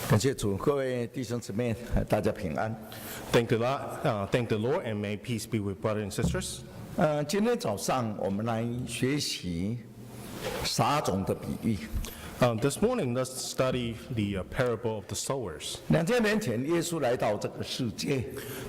感谢主，各位弟兄姊妹，大家平安。Thank the Lord, and may peace be with brothers and sisters. 今天早上我们来学习撒种的比喻。This morning, let's study the parable of the sowers. 2000年前，耶稣来到这个世界。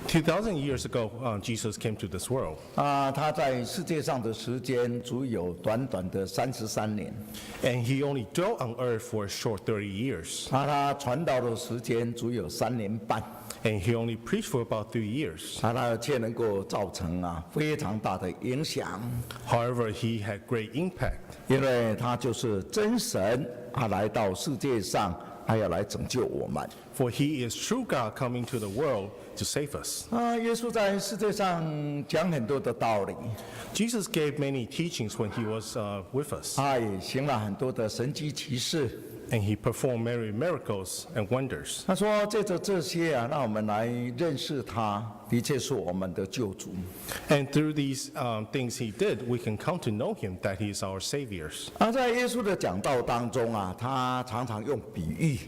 2,000 years ago, Jesus came to this world. 他在世界上的时间足有短短的33年。And he only dwelt on earth for a short 30 years. 他传道的时间足有3年半。And he only preached for about 3 years. 他却能够造成非常大的影响。However, he had great impact. 因为他就是真神，他来到世界上，他要来拯救我们。For he is true God coming to the world to save us. 耶稣在世界上讲很多的道理。Jesus gave many teachings when he was with us. 他也行了很多的神迹奇事。And he performed many miracles and wonders. 他说：“借着这些让我们来认识他，的确是我们的救主。” And through these things he did, we can come to know him that he is our Savior. 在耶稣的讲道当中他常常用比喻。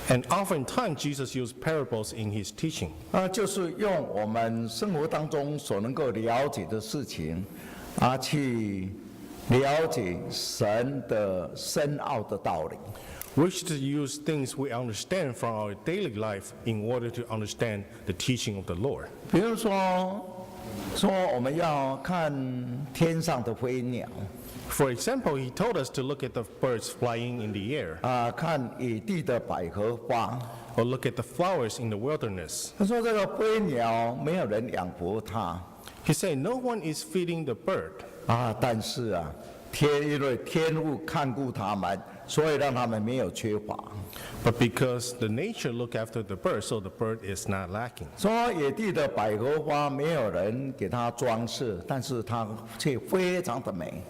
And oftentimes Jesus used parables in his teaching. 就是用我们生活当中所能够了解的事情去了解神的深奥的道理。We should use things we understand from our daily life in order to understand the teaching of the Lord. 比如说我们要看天上的飞鸟。For example, he told us to look at the birds flying in the air. 看野地的百合花。Or look at the flowers in the wilderness. 他说这个飞鸟没有人养活它。He said, no one is feeding the bird. 但是因为天父看顾他们，所以让他们没有缺乏。But because the nature look after the bird, so the bird is not lacking. 说野地的百合花没有人给它装饰，但是它却非常的美。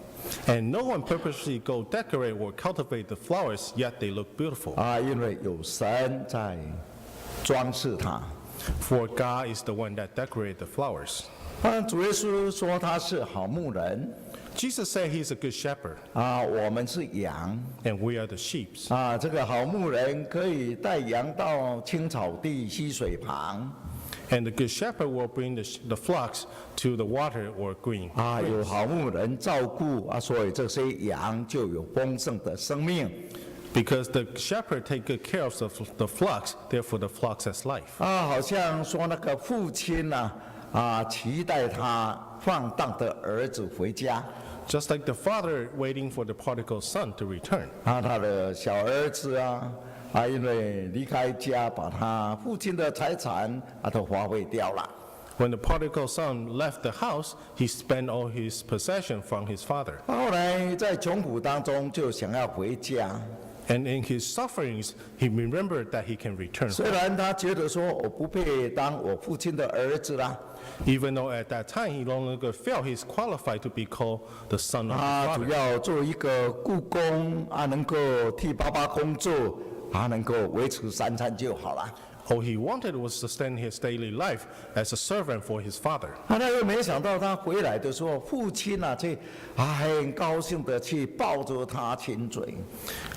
And no one purposely go decorate or cultivate the flowers, yet they look beautiful. 因为有神在装饰它。For God is the one that decorated the flowers. 主耶稣说他是好牧人。Jesus said he's a good shepherd. 我们是羊。And we are the sheep. 这个好牧人可以带羊到青草地、溪水旁。And the good shepherd will bring the flocks to the water or green. 有好牧人照顾所以这些羊就有丰盛的生命。Because the shepherd take good care of the flocks, therefore the flocks has life. 好像说那个父亲期待他放荡的儿子回家。Just like the father waiting for the prodigal son to return. 他的小儿子因为离开家，把他父亲的财产都花费掉了。When the prodigal son left the house, he spent all his possession from his father. 后来在穷苦当中就想要回家。And in his sufferings, he remembered that he can return. 虽然他觉得说我不配当我父亲的儿子啦。Even though at that time he no longer felt he's qualified to be called the son of his 主 father. 要做一个雇工能够替爸爸工作，能够维持3餐就好了。All he wanted was to sustain his daily life as a servant for his father. 他又没想到他回来的时候，父亲很高兴的去抱着他亲嘴。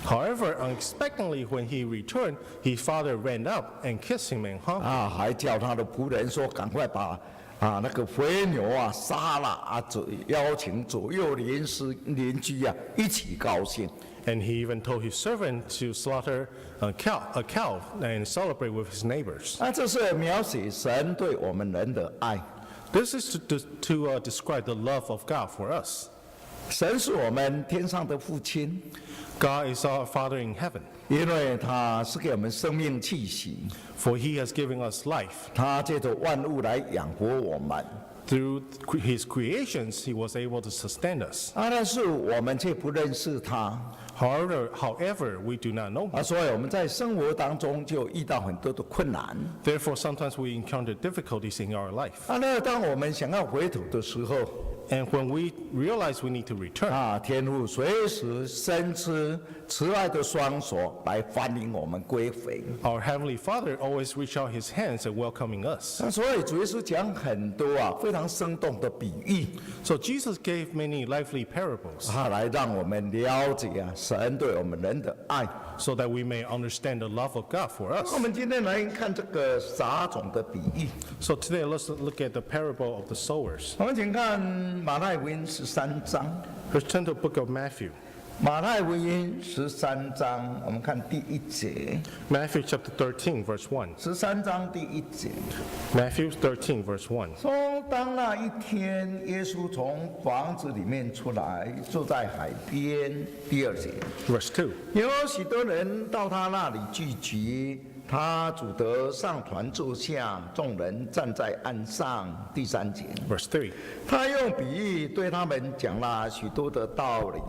However, unexpectedly when he returned, his father ran up and kissed him and hugged him. 还叫他的仆人说：“赶快把那个肥牛杀了邀请左右邻居一起高兴。” And he even told his servant to slaughter a cow and celebrate with his neighbors. 这是描写神对我们人的爱。This is to describe the love of God for us. 神是我们天上的父亲。God is our Father in heaven. 因为他是给我们生命气息。For he has given us life. 他借着万物来养活我们。Through his creations, he was able to sustain us. 但是我们却不认识他。However, we do not know him. 所以我们在生活当中就遇到很多的困难。Therefore, sometimes we encounter difficulties in our life. 那当我们想要回头的时候， And when we realize we need to return, 天父随时伸出慈爱的双手来欢迎我们归回。 our Heavenly Father always reach out his hands at welcoming us. 所以主耶稣讲很多非常生动的比喻。 So Jesus gave many lively parables. 来让我们了解神对我们人的爱。so that we may understand the love of God for 我 us. 们今天来看这个撒种的比喻。 So today let's look at the parable of the sowers. 我们请看马太福音13章。 Let's turn to the book of Matthew. 马太福音13章，我们看第1节。 Matthew chapter 13, verse 1. 13章第1节 Matthew 13, verse 1. 说，当那一天，耶稣从房子里面出来，坐在海边。第2节， Verse 2. 有许多人到他那里聚集，他主得上船坐下，众人站在岸上。第3节， Verse 3. 他用比喻对他们讲了许多的道理，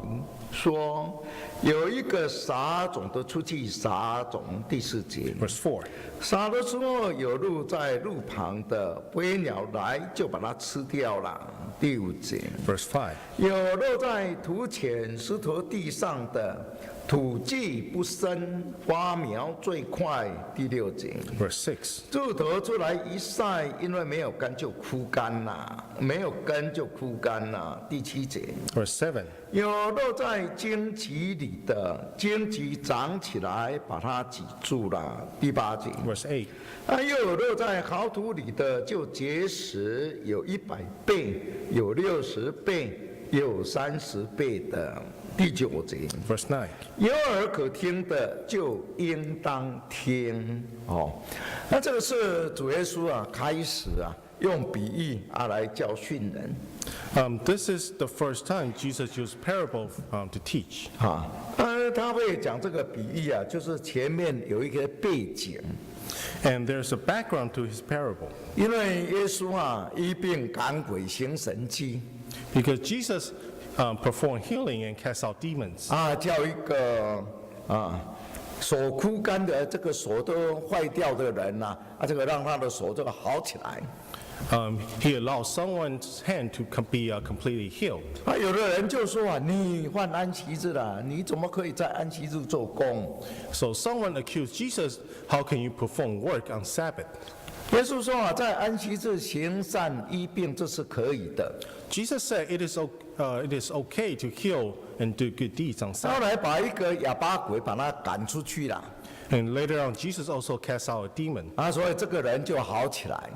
说有一个撒种的出去撒种。第4节， Verse 4. 撒的时候有路在路旁的，飞鸟来就把它吃掉了。第5节， Verse 5. 有落在土浅石头地上的，土既不深，花苗最快。第6节， Verse 6. 树头出来一晒，因为没有根就枯干了，没有根就枯干了。第7节， Verse 7. 有落在荆棘里的，荆棘长起来把它挤住了。第8节， Verse 8. 又有落在好土里的，就结实，有100倍，有60倍，有30倍的。第9节， Verse 9. 有耳可听的就应当听。那这个是主耶稣开始用比喻来教训人。This is the first time Jesus used parable to teach. 他会讲这个比喻就是前面有一个背景。 And there's a background to his parable. 因为耶稣医病赶鬼行神迹， Because Jesus performed healing and cast out demons. 叫一个手枯干的这个手都坏掉的人这个让他的手这个好起来。 He allowed someone's hand to be completely healed. 有的人就说你犯安息日了，你怎么可以在安息日做工？ So someone accused Jesus, how can you perform work on Sabbath? 耶稣说在安息日行善医病这是可以的。 Jesus said it is okay to heal and do good deeds on 后 Sabbath. 来把一个哑巴鬼把他赶出去了， And later on, Jesus also cast out a demon. 所以这个人就好起来。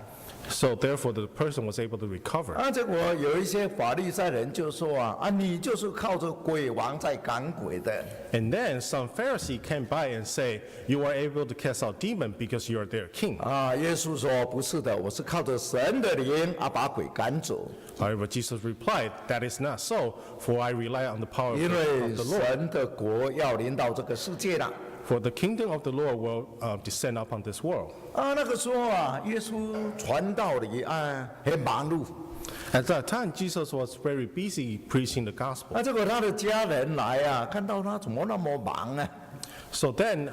So therefore, the person was able to recover. 结果有一些法利赛人就说你就是靠着鬼王在赶鬼的。 And then some Pharisee came by and say, you are able to cast out demon because you are their king. 耶稣说不是的，我是靠着神的灵把鬼赶走。 However, Jesus replied, that is not so, for I rely on the power of 因为 the Lord. 神的国要临到这个世界了。 For the kingdom of the Lord will descend upon this world. 那个时候耶稣传道理很忙碌。 At that time, Jesus was very busy preaching the gospel. 结果他的家人来看到他怎么那么忙呢？ So then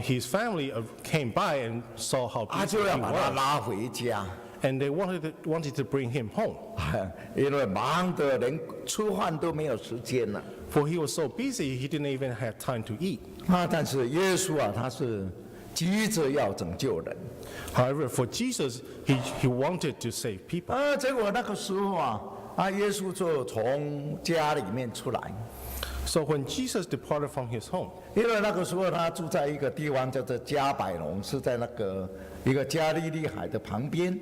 his family came by and saw how busy 就要 he 把他 was. 拉回家。 And they wanted to bring him home. 因为忙得连吃饭都没有时间了。 For he was so busy, he didn't even have time to eat. 但是耶稣他是急着要拯救人。 However, for Jesus, he wanted to save people. 结果那个时候耶稣就从家里面出来。 So when Jesus departed from his home, 因为那个时候他住在一个地方叫做加百农，是在那个一个加利利海的旁边。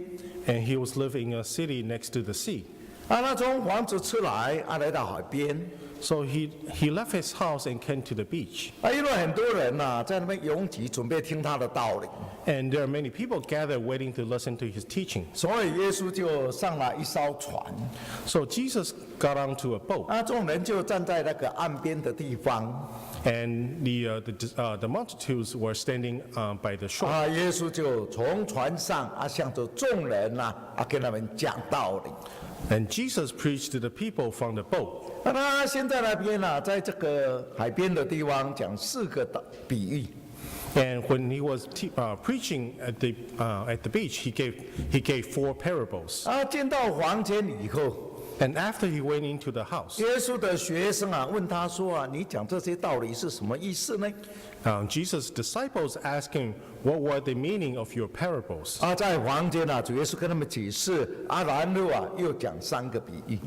and he was living in a city next to the sea. 他从房子出来来到海边。 So he left his house and came to the beach. 因为很多人在那边拥挤，准备听他的道理， And there are many people gathered waiting to listen to his teaching. 所以耶稣就上了一艘船。 So Jesus got onto a boat, 众人就站在那个岸边的地方。 and the multitudes were standing by the shore. 耶稣就从船上向着众人跟他们讲道理。 And Jesus preached to the people from the boat. 他先在那边在这个海边的地方讲4个比喻。 And when he was preaching at the beach, he gave 4 parables. 进到房间以后， And after he went into the house, 耶稣的学生啊问他说啊，你讲这些道理是什么意思呢？ Jesus' disciples asked him, what were the meaning of your parables? 啊，在房间啊，主耶稣跟他们解释，然后啊又讲3个比喻。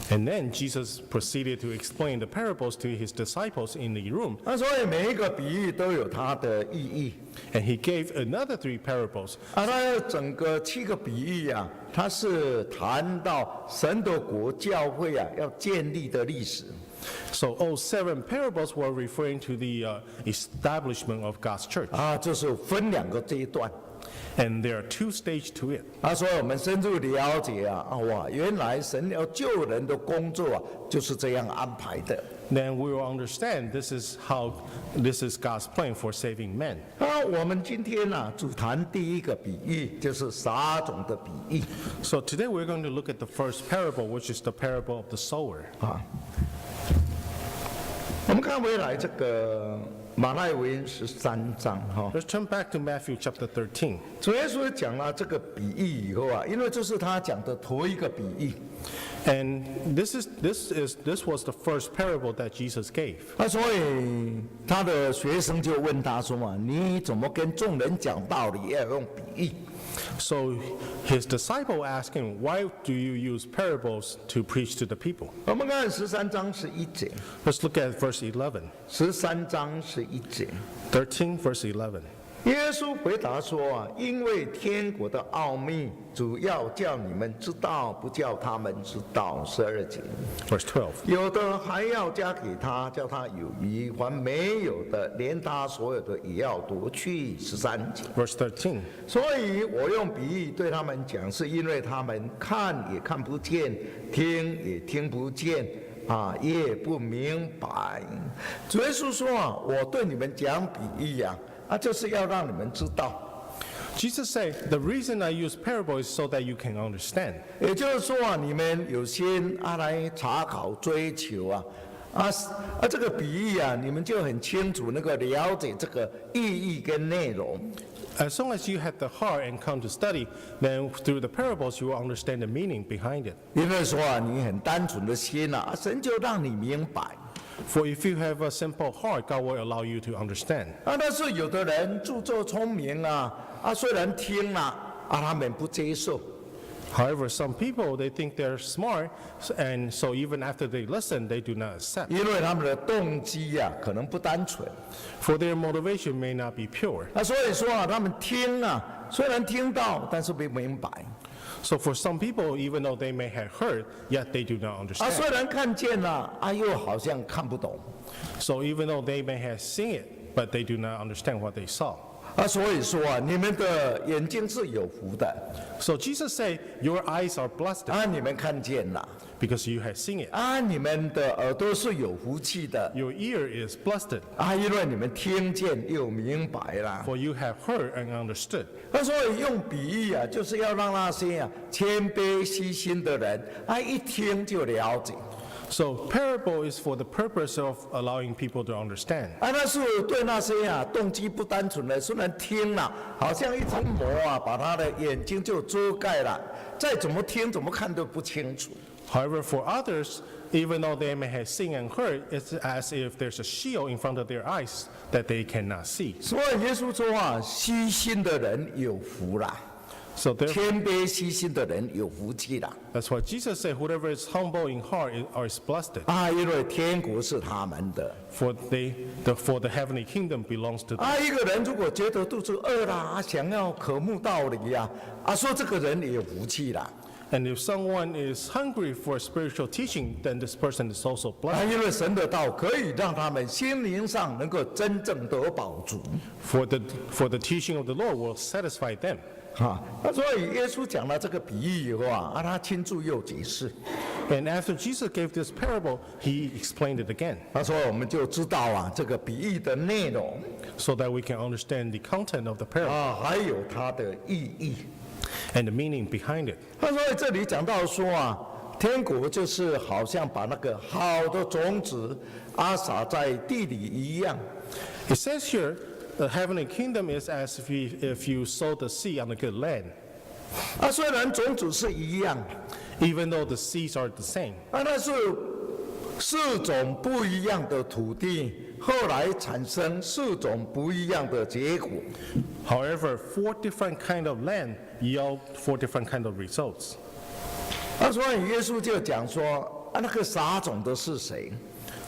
And then Jesus proceeded to explain the parables to his disciples in the room. 所以每一个比喻都有它的意义。 And he gave another 3 parables. 它整个7个比喻啊，它是谈到神的国教会啊要建立的历史。 So all 7 parables were referring to the establishment of God's church. 就是分2个阶段。 And there are 2 stages to it. 所以我们深入了解哇，原来神要救人的工作就是这样安排的。 Then we will understand this is God's plan for saving men. 我们今天主谈第1个比喻，就是撒种的比喻。 So today we're going to look at the first parable, which is the parable of the sower. 我们看回来这个马太福音13章 Let's turn back to Matthew chapter 13. 主耶稣讲了这个比喻以后因为这是他讲的头1个比喻。 And this was the first parable that Jesus gave. 所以他的学生就问他说嘛，你怎么跟众人讲道理要用比喻？ So his disciple asked him, why do you use parables to preach to the people? 我们看13章11节。 Let's look at verse 11. 13章11节。 13 verse 11. 耶稣回答说因为天国的奥秘主要叫你们知道，不叫他们知道。12节。 Verse 12. 有的还要加给他，叫他有余；还没有的，连他所有的也要夺去。13节。 Verse 13. 所以我用比喻对他们讲，是因为他们看也看不见，听也听不见，也不明白。主耶稣说我对你们讲比喻就是要让你们知道。 Jesus said, the reason I use parable is so that you can understand. 也就是说你们有心来查考追求这个比喻你们就很清楚那个了解这个意义跟内容。 As long as you have the heart and come to study, then through the parables you will understand the meaning behind it. 因为说你很单纯的心神就让你明白。 For if you have a simple heart, God will allow you to understand. 但是有的人自作聪明虽然听了他们不接受。 However, some people, they think they're smart, and so even after they listen, they do not accept. 因为他们的动机可能不单纯。 For their motivation may not be pure. 所以说他们听虽然听到，但是不明白。 So for some people, even though they may have heard, yet they do not understand. 虽然看见了又好像看不懂。 So even though they may have seen it, but they do not understand what they saw. 所以说你们的眼睛是有福的。 So Jesus said, your eyes are blessed 你们看见了。 because you have seen it. 你们的耳朵是有福气的。 Your ear is blessed 因为你们听见又明白了。 for you have heard and understood. 所以用比喻就是要让那些谦卑虚心的人一听就了解。 So parable is for the purpose of allowing people to understand. 那是对那些动机不单纯的，虽然听了，好像一层膜把他的眼睛就遮盖了，再怎么听怎么看都不清楚。 However, for others, even though they may have seen and heard, it's as if there's a shield in front of their eyes that they cannot see. 所以耶稣说虚心的人有福啦。 So therefore, 谦卑虚心的人有福气啦。 that's why Jesus said, whoever is humble in heart is blessed. 因为天国是他们的。 For the heavenly kingdom belongs to them. 一个人如果觉得肚子饿啦，想要渴慕道理说这个人也有福气啦。 And if someone is hungry for spiritual teaching, then this person is also blessed. 因为神的道可以让他们心灵上能够真正得饱足。 For the teaching of the Lord will satisfy them. 所以耶稣讲了这个比喻以后他亲自又解释。 And after Jesus gave this parable, he explained it again. 所以我们就知道这个比喻的内容， so that we can understand the content of the parable 还有它的意义。 and the meaning behind it. 所以这里讲到说天国就是好像把那个好的种子撒在地里一样。 It says here, the heavenly kingdom is as if you sow the seed on a good land. 虽然种子是一样， Even though the seeds are the same, 那是4种不一样的土地，后来产生4种不一样的结果。 however, 4 different kind of land yield 4 different kind of results. 所以耶稣就讲说，那个撒种的是谁？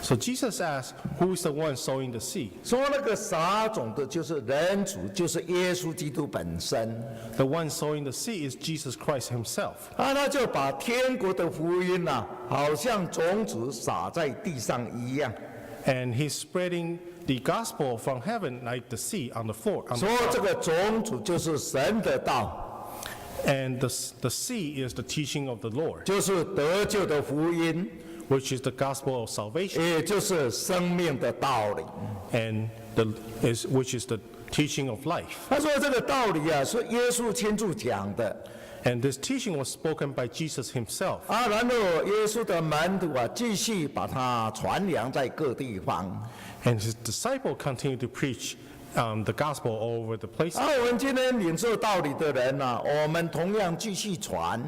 So Jesus asked, who is the one sowing the seed? 说那个撒种的就是人主，就是耶稣基督本身。 The one sowing the seed is Jesus Christ himself. 他就把天国的福音好像种子撒在地上一样。 And he's spreading the gospel from heaven like the seed on the floor. 说这个种子就是神的道， And the seed is the teaching of the Lord, 就是得救的福音， which is the gospel of salvation, 也就是生命的道理。 and which is the teaching of life. 他说这个道理是耶稣亲自讲的。 And this teaching was spoken by Jesus himself. 然后耶稣的门徒继续把它传扬在各地方。 And his disciple continued to preach the gospel all over the place. 我们今天领受道理的人我们同样继续传。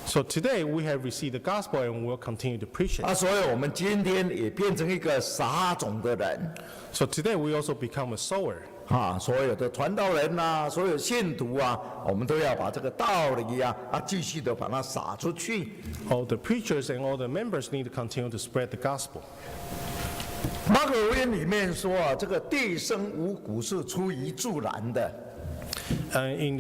So today we have received the gospel and we'll continue to preach it. 所以我们今天也变成一个撒种的人。 So today we also become a sower. 所有的传道人所有信徒我们都要把这个道理继续的把它撒出去。 All the preachers and all the members need to continue to spread the gospel. 马可福音里面说这个地生五谷是出于自然的。 In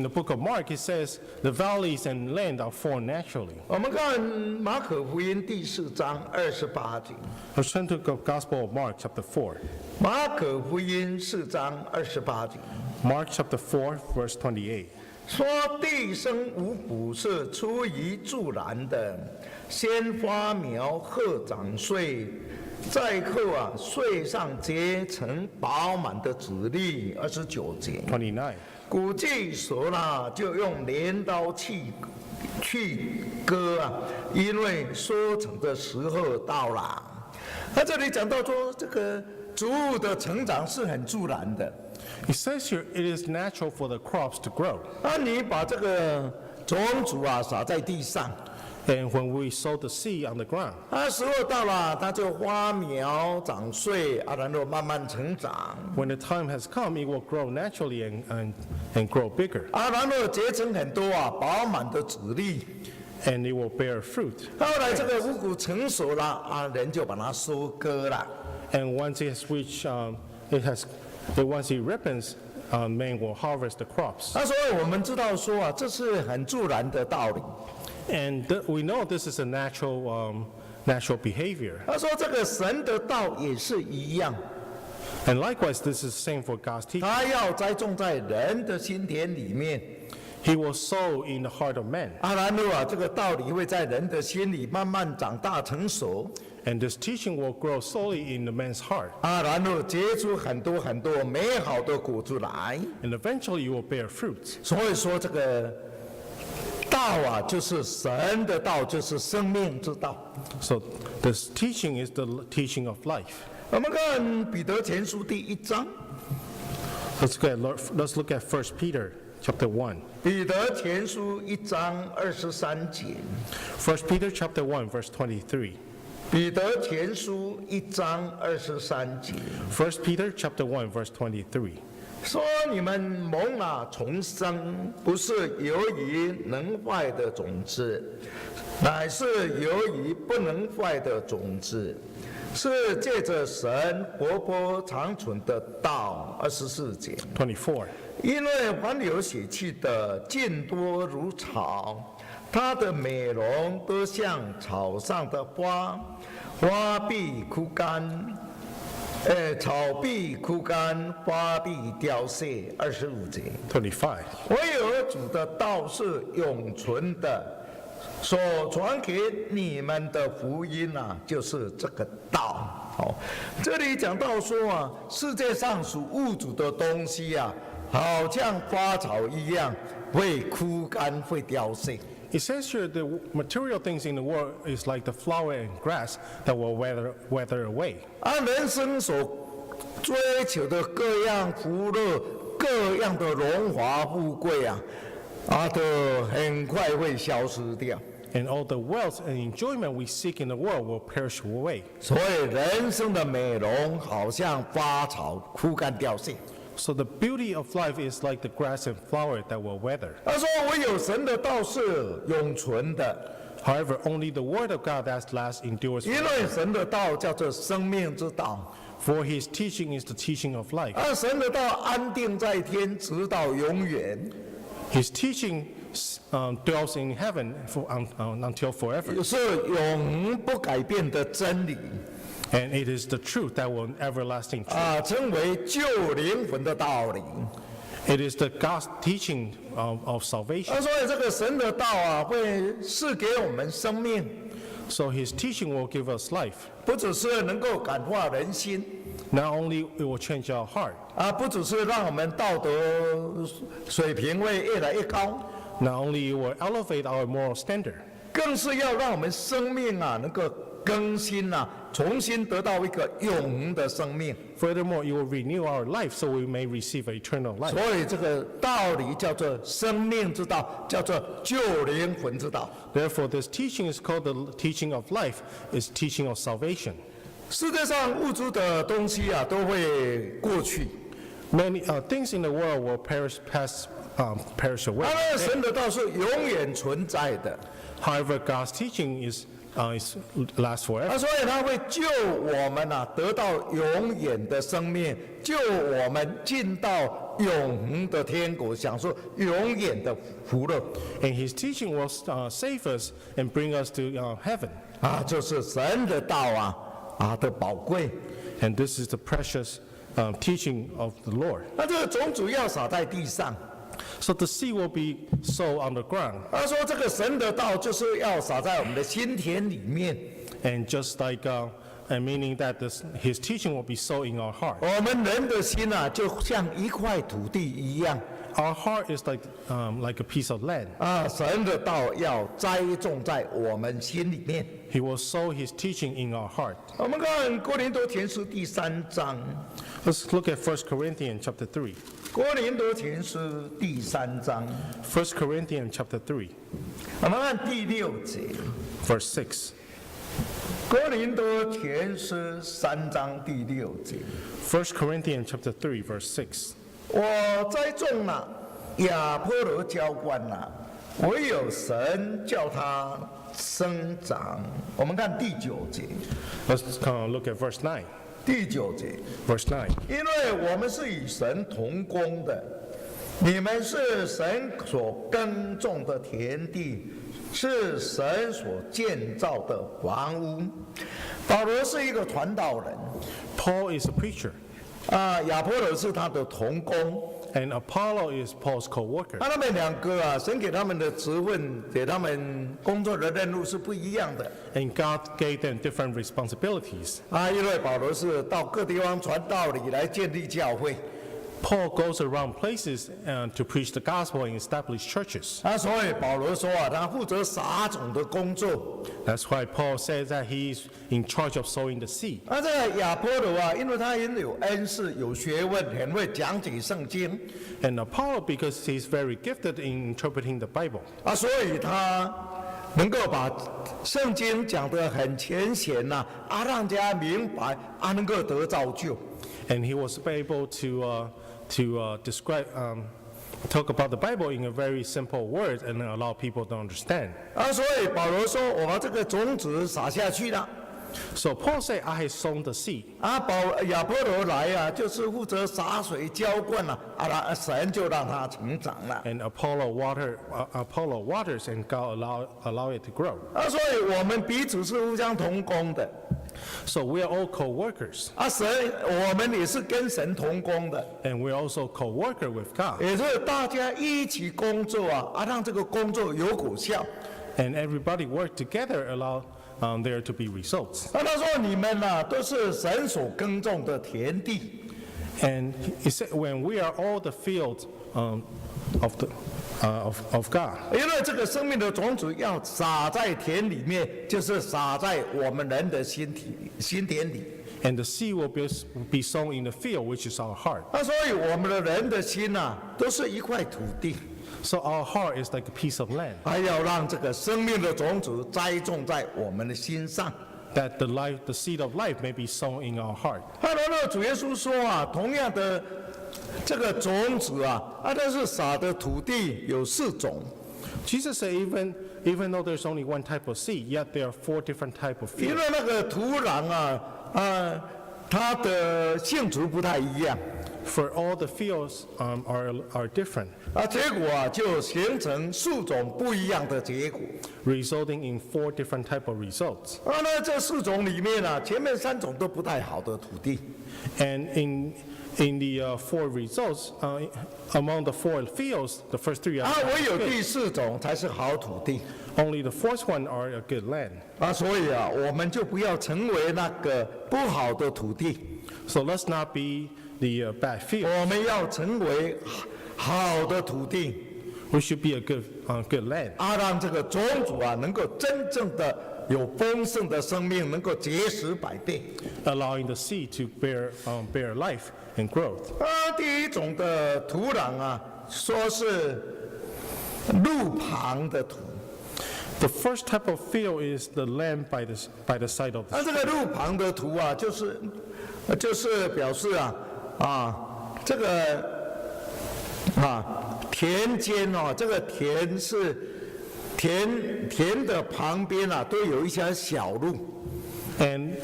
the book of Mark, it says the valleys and land are formed naturally. 我们看马可福音第4章28节。 Let's turn to the Gospel of Mark, chapter 4. 马可福音4章28节 Mark chapter 4, verse 28. 说地生五谷是出于自然的，先发苗后长穗，再后穗上结成饱满的籽粒。29节。 29. 谷季熟了，就用镰刀去割因为收成的时候到了。这里讲到说，这个植物的成长是很自然的。 It says here it is natural for the crops to grow. 你把这个种子撒在地上， And when we sow the seed on the ground, 时候到了，它就发苗长穗然后慢慢成长， when the time has come, it will grow naturally and grow bigger. 然后结成很多饱满的籽粒。 And it will bear fruit. 后来这个五谷成熟了人就把它收割了。 And once it has reached, once it ripens, man will harvest the crops. 所以我们知道说这是很自然的道理。 And we know this is a natural behavior. 他说这个神的道也是一样， And likewise, this is the same for God's teaching. 他要栽种在人的心田里面。 He will sow in the heart of man. 然后这个道理会在人的心里慢慢长大成熟。 And this teaching will grow slowly in the man's heart. 然后结出很多很多美好的果子来。 And eventually it will bear fruit. 所以说这个道就是神的道，就是生命之道。 So this teaching is the teaching of life. 我们看彼得前书第1章， Let's look at 1 Peter chapter 1. 彼得前书1章23节。 1 Peter chapter 1, verse 23. 彼得前书1章23节。 1 Peter chapter 1, verse 23. 说你们蒙了重生，不是由于能坏的种子，乃是由于不能坏的种子，是借着神活泼长存的道。24节。 24. 因为凡有血气的，尽多如草，它的美容都像草上的花，花必枯干。草必枯干，花必凋谢。25节。 25. 唯有主的道是永存的，所传给你们的福音就是这个道。这里讲到说世界上属物主的东西好像花草一样，会枯干，会凋谢。 It says here the material things in the world is like the flower and grass that will wither away. 人生所追求的各样福乐、各样的荣华富贵都很快会消失掉。 And all the wealth and enjoyment we seek in the world will perish away. 所以人生的美容好像花草枯干凋谢。 So the beauty of life is like the grass and flower that will wither. 他说：“唯有神的道是永存的， However, only the word of God that lasts endures. 因为神的道叫做生命之道， For his teaching is the teaching of life. 而神的道安定在天，直到永远。 His teaching dwells in heaven until forever. 是永不改变的真理 And it is the truth that will everlasting truth. 称为救灵魂的道理。 It is the God's teaching of salvation. 所以这个神的道会赐给我们生命， So his teaching will give us life. 不只是能够感化人心， Not only it will change our heart, 不只是让我们道德水平会越来越高， not only it will elevate our moral standard, 更是要让我们生命能够更新重新得到一个永恒的生命。 furthermore, it will renew our life so we may receive eternal life. 所以这个道理叫做生命之道，叫做救灵魂之道。 Therefore, this teaching is called the teaching of life, is teaching of salvation. 世界上物质的东西都会过去， Many things in the world will perish away. 神的道是永远存在的。 However, God's teaching is lasts forever. 所以他会救我们得到永远的生命，救我们进到永恒的天国，享受永远的福乐。 And his teaching will save us and bring us to heaven. 就是神的道的宝贵。 And this is the precious teaching of the Lord. 这个种子要撒在地上。 So the seed will be sown on the ground. 他说这个神的道就是要撒在我们的心田里面。 And just like, and meaning that his teaching will be sown in our heart. 我们人的心就像一块土地一样。 Our heart is like a piece of land. 神的道要栽种在我们心里面。 He will sow his teaching in our heart. 我们看哥林多前书第3章。 Let's look at 1 Corinthians chapter 3. 哥林多前书第3章， 1 Corinthians chapter 3, 我们看第6节。 verse 6. 哥林多前书3章第6节。 1 Corinthians chapter 3, verse 6. 我栽种了，亚波罗浇灌了，唯有神叫它生长。我们看第9节。 Let's look at verse 9. 第9节。 Verse 9. 因为我们是与神同工的，你们是神所耕种的田地，是神所建造的房屋。保罗是一个传道人， Paul is a preacher, 亚波罗是他的同工。 and Apollo is Paul's co-worker. 他们两个神给他们的职分，给他们工作的任务是不一样的。 And God gave them different responsibilities. 因为保罗是到各地方传道理来建立教会。 Paul goes around places to preach the gospel and establish churches. 所以保罗说他负责撒种的工作。 That's why Paul says that he's in charge of sowing the seed. 这个亚波罗因为他很有恩赐、有学问，很会讲解圣经。 And Apollo, because he's very gifted in interpreting the Bible. 所以他能够把圣经讲得很浅显让人家明白能够得造就。 And he was able to describe, talk about the Bible in a very simple word and allow people to understand. 所以保罗说我把这个种子撒下去了。 So Paul said, I have sown the seed. 亚波罗来就是负责洒水浇灌神就让它成长了。 And Apollo waters and God allow it to grow. 所以我们彼此是互相同工的。 So we are all co-workers. 我们也是跟神同工的， And we're also co-worker with God. 也是大家一起工作让这个工作有果效。 And everybody work together, allow there to be results. 他说你们都是神所耕种的田地。 And he said, when we are all the fields of God. 因为这个生命的种子要撒在田里面，就是撒在我们人的心田里。and the seed will be sown in the field, which is our heart. 所以我们的人的心都是一块土地， So our heart is like a piece of land 还要让这个生命的种子栽种在我们的心上。 that the seed of life may be sown in our heart. 然后主耶稣说同样的这个种子但是撒的土地有4种。 Jesus said even though there's only one type of seed, yet there are 4 different type of 因 fields. 为那个土壤它的性质不太一样 For all the fields are different, 结果就形成4种不一样的结果。 resulting in 4 different type of results. 那这4种里面前面3种都不太好的土地。 And in the 4 results, among the 4 fields, the first 3 are 唯有 good. 第4种才是好土地。 Only the 4th one are a good land. 所以我们就不要成为那个不好的土地， So let's not be the bad field. 我们要成为好的土地， We should be a good land. 让这个种子能够真正的有丰盛的生命，能够结实百倍。 Allowing the seed to bear life and growth. 第一种的土壤说是路旁的土。 The first type of field is the land by the side of the 这个路旁的土就是表示这个田间这个田是田的旁边都有一条小路。 And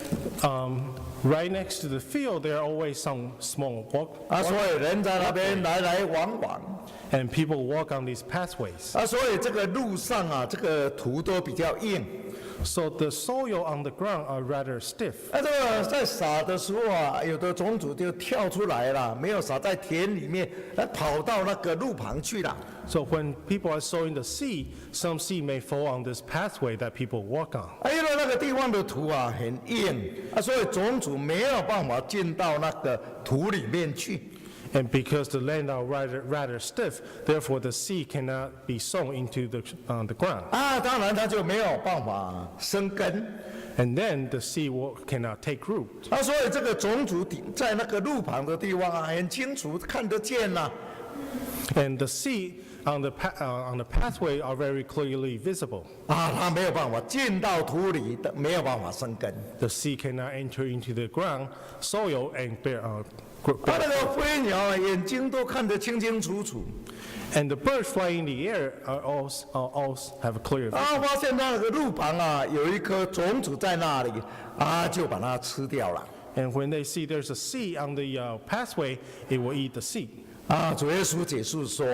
right next to the field, there are always some small walk, 所以人在那边来来往往。 and people walk on these pathways. 所以这个路上这个土都比较硬。 So the soil on the ground are rather stiff. 这个在撒的时候有的种子就跳出来了，没有撒在田里面，跑到那个路旁去了。 So when people are sowing the seed, some seed may fall on this pathway that people walk on. 因为那个地方的土很硬所以种子没有办法进到那个土里面去。 And because the land are rather stiff, therefore the seed cannot be sown into the ground. 当然它就没有办法生根。 And then the seed cannot take root. 所以这个种子在那个路旁的地方很清楚看得见呐。 And the seed on the pathway are very clearly visible. 它没有办法进到土里，没有办法生根。 The seed cannot enter into the ground, soil, and bear 那个飞鸟眼睛都看得清清楚楚。 And the birds flying in the air are all have a clear vision. 发现那个路旁有一颗种子在那里就把它吃掉了。 And when they see there's a seed on the pathway, it will eat the seed. 主耶稣解释说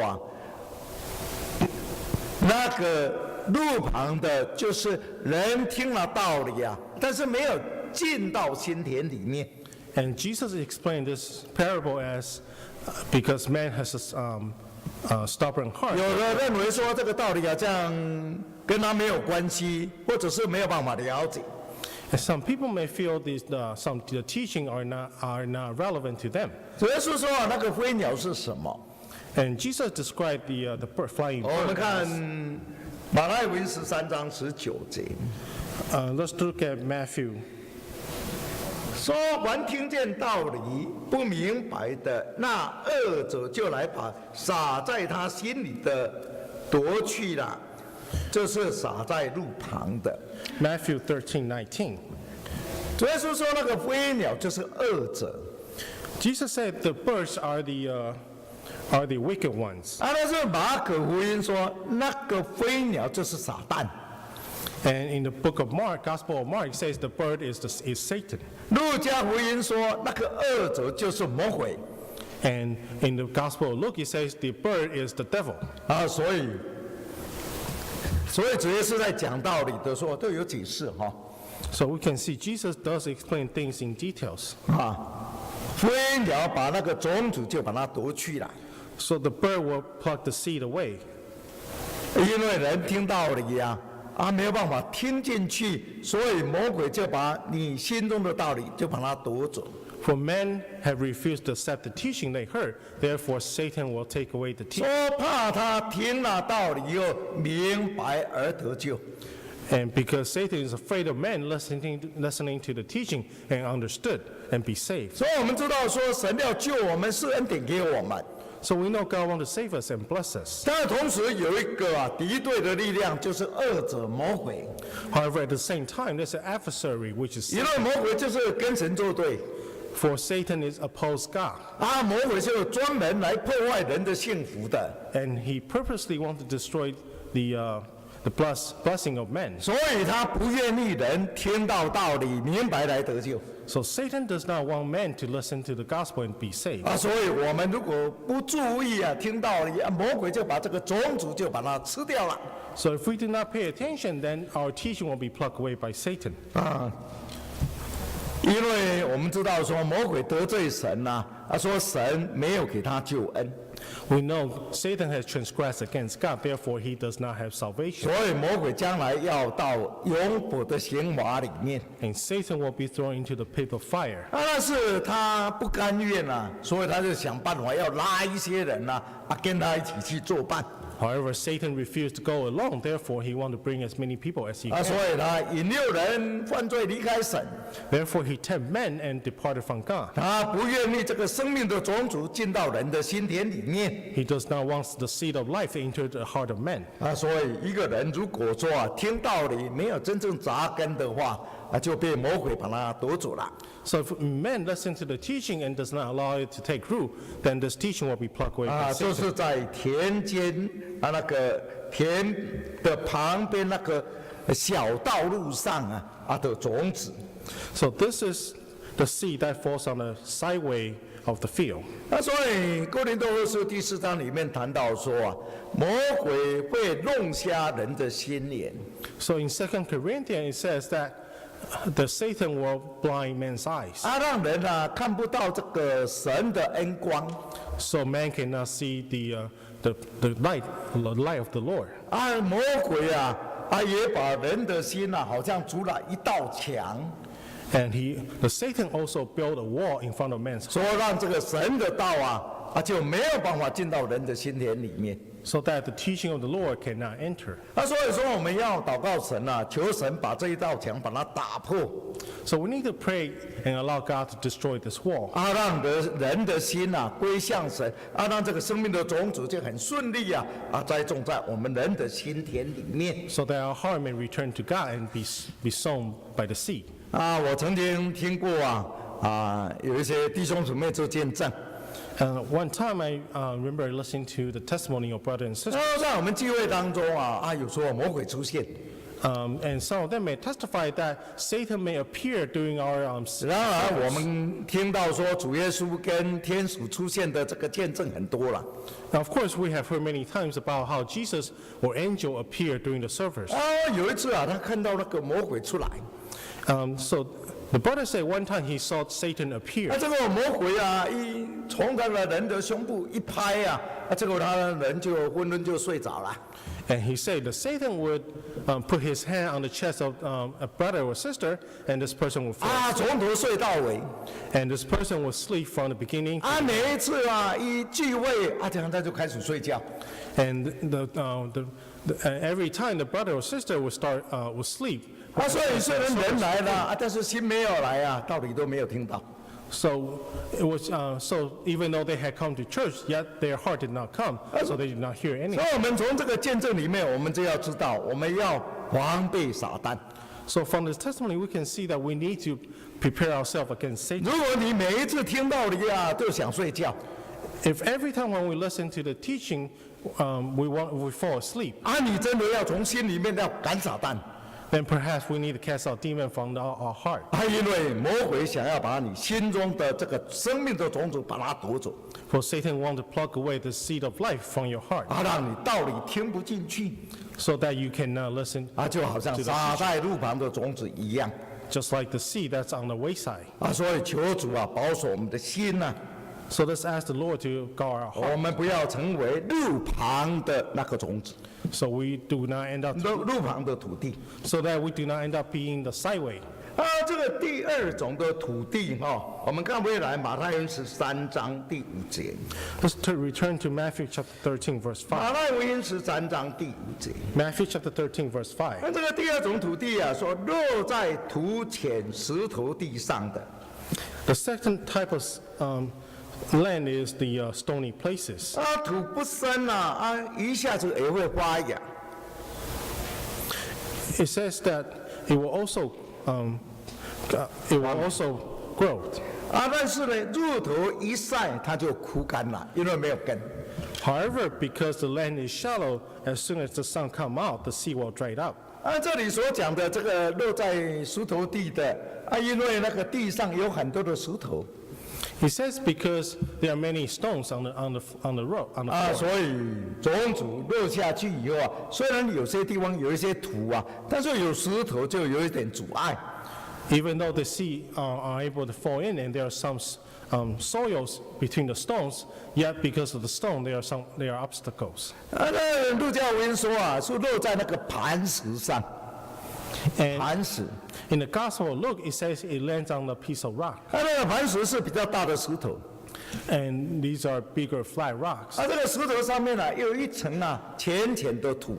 那个路旁的就是人听了道理但是没有进到心田里面。 And Jesus explained this parable as because man has a stubborn heart. 有的认为说这个道理这样跟他没有关系，或者是没有办法了解。 And some people may feel the teaching are not relevant to them. 主耶稣说那个飞鸟是什么？ And Jesus described the flying 我们 bird. 看马太福音13章19节， Let's look at Matthew. 说凡听见道理不明白的，那恶者就来把撒在他心里的夺去了，这是撒在路旁的。 Matthew 13:19. 主耶稣说那个飞鸟就是恶者， Jesus said the birds are the wicked ones. 但是马可福音说那个飞鸟就是撒旦。 And in the book of Mark, Gospel of Mark, it says the bird is Satan. 路加福音说那个恶者就是魔鬼。 And in the Gospel of Luke, it says the bird is the devil. 所以主耶稣在讲道理的时候都有解释So we can see Jesus does explain things in details. 飞鸟把那个种子就把它夺去了， So the bird will pluck the seed away. 因为人听道理没有办法听进去，所以魔鬼就把你心中的道理就把它夺走。 For men have refused to accept the teaching they heard, therefore Satan will take away the teaching. 说怕他听了道理以后明白而得救。And because Satan is afraid of men listening to the teaching and understood and be saved. 所以我们知道说，神要救我们是恩典给我们。 So we know God wants to save us and bless us. 但是同时有一个敌对的力量，就是恶者魔鬼。 However, at the same time, there's an adversary, which is 因为魔鬼就是跟神作对 for Satan is opposed God. 魔鬼就专门来破坏人的幸福的， And he purposely wants to destroy the blessing of men. 所以他不愿意人听到道理，明白来得救。 So Satan does not want men to listen to the gospel and be saved. 所以我们如果不注意听道理魔鬼就把这个种子就把它吃掉了。 So if we do not pay attention, then our teaching will be plucked away by Satan. 因为我们知道说魔鬼得罪神说神没有给他救恩， We know Satan has transgressed against God, therefore he does not have salvation. 所以魔鬼将来要到永火的刑罚里面。 And Satan will be thrown into the pit of fire. 但是他不甘愿所以他就想办法要拉一些人跟他一起去作伴。 However, Satan refused to go alone, therefore he wanted to bring as many people as he 所 can. 以他引诱人犯罪离开神， Therefore he tempted men and departed from God. 他不愿意这个生命的种子进到人的心田里面。 He does not want the seed of life into the heart of men. 所以一个人如果说听道理没有真正扎根的话，就被魔鬼把他夺走了。 So if men listen to the teaching and does not allow it to take root, then this teaching will be plucked away by 就 Satan. 是在田间那个田的旁边那个小道路上的种子。 So this is the seed that falls on the sideway of the field. 所以哥林多后书第4章里面谈到说魔鬼会弄瞎人的心眼。 So in 2 Corinthians it says that the Satan will blind men's eyes. 让人看不到这个神的恩光。 So man cannot see the light of the Lord. 魔鬼也把人的心好像筑了一道墙， And the Satan also built a wall in front of men's heart, 说让这个神的道就没有办法进到人的心田里面。 so that the teaching of the Lord cannot enter. 所以说我们要祷告神求神把这一道墙把它打破， So we need to pray and allow God to destroy this wall, 让人的心归向神，让这个生命的种子就很顺利栽种在我们人的心田里面。 so that our heart may return to God and be sown by the seed. 我曾经听过有一些弟兄姊妹做见证。 One time I remember listening to the testimony of brother and sister, 在我们聚会当中有说魔鬼出现， and some of them may testify that Satan may appear during our 然而我们听到说主耶稣跟天使出现的这个见证很多了。 Now, of course, we have heard many times about how Jesus or angel appeared during the service. 有一次他看到那个魔鬼出来， So the brother said one time he saw Satan appear. 这个魔鬼一从他的人的胸部一拍这个他的人就昏昏就睡着了。 And he said that Satan would put his hand on the chest of a brother or sister, and this person would fall. 从头睡到尾。 And this person would sleep from the beginning. 每一次一聚会这样他就开始睡觉。 And every time the brother or sister would sleep. 所以虽然人来了但是心没有来道理都没有听到。 So it was. So even though they had come to church, yet their heart did not come, so they did not hear 所 anything. 以我们从这个见证里面，我们就要知道，我们要防备撒旦。 So from this testimony, we can see that we need to prepare ourselves against Satan. 如果你每一次听道理都想睡觉， If every time when we listen to the teaching, we fall asleep, 你真的要从心里面要赶撒旦， then perhaps we need to cast out demon from our heart. 因为魔鬼想要把你心中的这个生命的种子把它夺走， For Satan wants to pluck away the seed of life from your heart, 让你道理听不进去， so that you cannot listen, 就好像撒在路旁的种子一样。 just like the seed that's on the wayside. 所以求主保守我们的心 So let's ask the Lord to guard our 我 heart, 们不要成为路旁的那个种子， so we do not end up, 路旁的土地。 so that we do not end up being the sideway. 这个第二种的土地我们看回来马太福音13章第5节， Let's return to Matthew chapter 13, verse 5. 马太福音13章第5节。 Matthew chapter 13, verse 5. 那这个第二种土地啊，说落在土浅石头地上的， The second type of land is the stony places. 土不深一下子也会发芽。 It says that it will also grow. 但是呢，入头一晒，它就枯干了，因为没有根。 However, because the land is shallow, as soon as the sun come out, the sea will dry up. 这里所讲的这个落在石头地的因为那个地上有很多的石头 He says because there are many stones on the road, on the floor. 所以种子落下去以后虽然有些地方有一些土但是有石头就有一点阻碍。 Even though the sea are able to fall in and there are some soils between the stones, yet because of the stone there are obstacles. 那路加福音说是落在那个磐石上， And 磐石。 in the Gospel of Luke, it says it lands on a piece of rock. 那个磐石是比较大的石头， And these are bigger flat rocks. 这个石头上面有一层浅浅的土。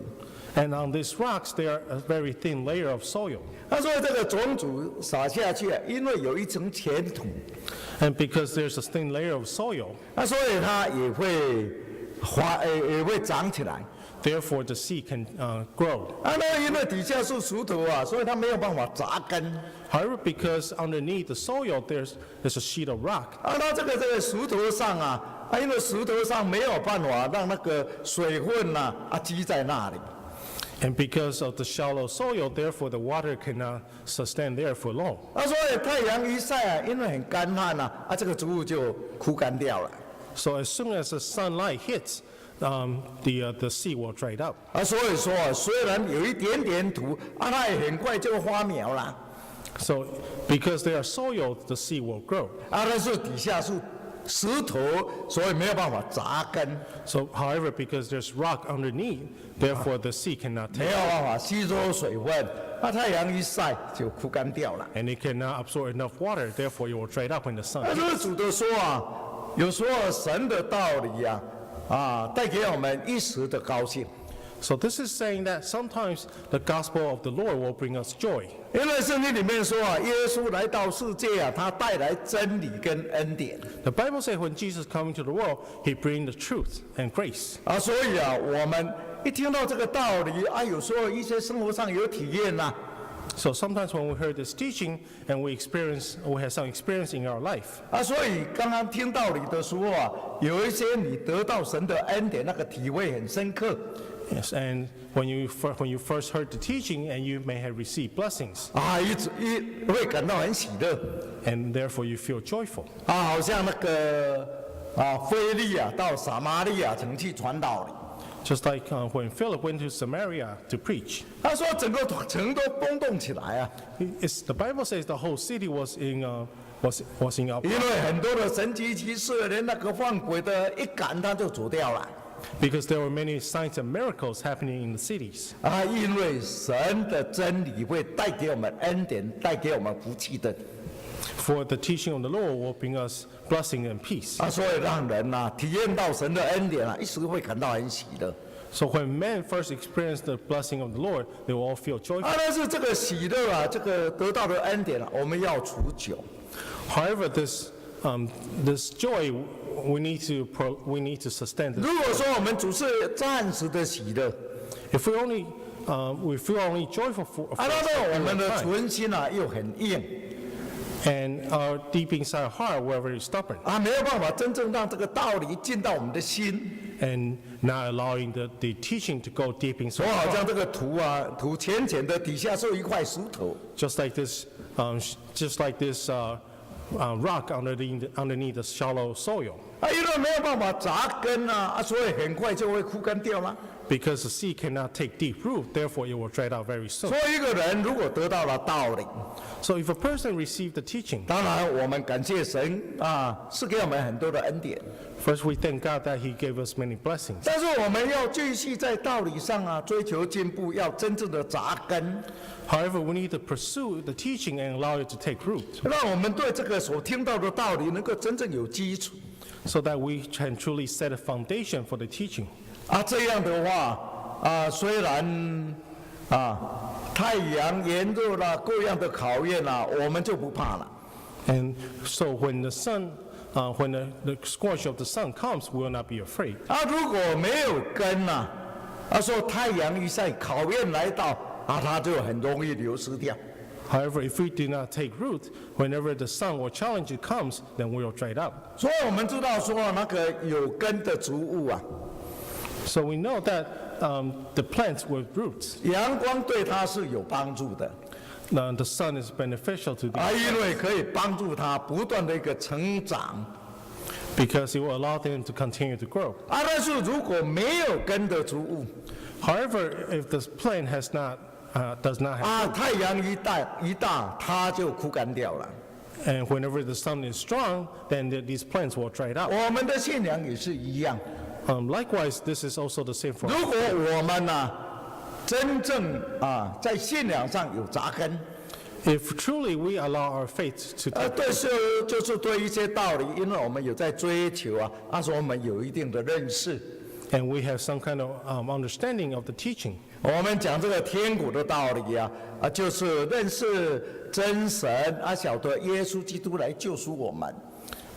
And on these rocks, there are a very thin layer of soil. 所以这个种子撒下去因为有一层浅土， And because there's a thin layer of soil, 所以它也会长起来。 therefore the seed can grow. 那因为底下是石头所以它没有办法扎根。 However, because underneath the soil, there's a sheet of rock. 那这个石头上因为石头上没有办法让那个水分积在那里。 And because of the shallow soil, therefore the water cannot sustain there for long. 所以太阳一晒因为很干旱这个植物就枯干掉了。 So as soon as the sunlight hits, the sea will dry up. 所以说虽然有一点点土它也很快就发苗了。 So because there are soil, the sea will grow. 但是底下是石头，所以没有办法扎根， So however, because there's rock underneath, therefore the sea cannot 没 take 有办法吸收水分，太阳一晒就枯干掉了。 and it cannot absorb enough water, therefore it will dry up in the sun. 这个主的说有时候神的道理带给我们一时的高兴， So this is saying that sometimes the gospel of the Lord will bring us joy. 因为圣经里面说耶稣来到世界他带来真理跟恩典 The Bible says when Jesus came into the world, he brings the truth and grace. 所以我们一听到这个道理有时候一些生活上有体验So sometimes when we heard this teaching and we have some experience in our life. 所以刚刚听道理的时候有一些你得到神的恩典那个体会很深刻 Yes, and when you first heard the teaching and you may have received blessings, 会感到很喜乐 and therefore you feel joyful. 好像那个腓利到撒玛利亚城去传道理 Just like when Philip went to Samaria to preach. 他说整个城都轰动起来The Bible says the whole city was in uproar. 因为很多的神迹奇事连那个放鬼的一赶他就走掉了 Because there were many signs and miracles happening in the cities. 因为神的真理会带给我们恩典带给我们福气的 For the teaching of the Lord will bring us blessing and peace. 所以让人体验到神的恩典一时会感到很喜乐 So when men first experience the blessing of the Lord, they will all feel joyful. 但是这个喜乐这个得到的恩典我们要储久 However, this joy we need to sustain. 如果说我们只是暂时的喜乐 If we feel only joyful for a 但是我们 period 的 of time, 存心又很硬 and our deep inside our heart we're very stubborn 没有办法真正让这个道理进到我们的心 and not allowing the teaching to go deep inside 说 our 好 heart. 像这个土浅浅的底下是一块石头 Just like this rock underneath the shallow soil. 因为没有办法扎根所以很快就会枯干掉了。Because the seed cannot take deep root, therefore it will dry out very soon. 所以一个人如果得到了道理， So if a person received the teaching, 当然我们感谢神是给我们很多的恩典。 first we thank God that He gave us many blessings. 但是我们要继续在道理上追求进步，要真正的扎根， However, we need to pursue the teaching and allow it to take root, 让我们对这个所听到的道理能够真正有基础。 so that we can truly set a foundation for the teaching. 这样的话虽然太阳炎热啦，各样的考验啦，我们就不怕了。 And so when the sun, when the scorch of the sun comes, we will not be afraid. 如果没有根说太阳一晒，考验来到它就很容易流失掉。 However, if we do not take root, whenever the sun or challenge comes, then we will dry out. 所以我们知道说那个有根的植物So we know that the plants with roots, 阳光对它是有帮助的。 the sun is beneficial to them 因为可以帮助它不断的一个成长。 because it will allow them to continue to grow. 但是如果没有根的植物 However, if the plant does not have, 太阳一大它就枯干掉了。 and whenever the sun is strong, then these plants will dry out. 我们的信仰也是一样。 Likewise, this is also the same for 如 us. 果我们真正在信仰上有扎根， If truly we allow our faith to take 就是对一些道理，因为我们有在追求说我们有一定的认识。 and we have some kind of understanding of the teaching. 我们讲这个天国的道理就是认识真神晓得耶稣基督来救赎我们。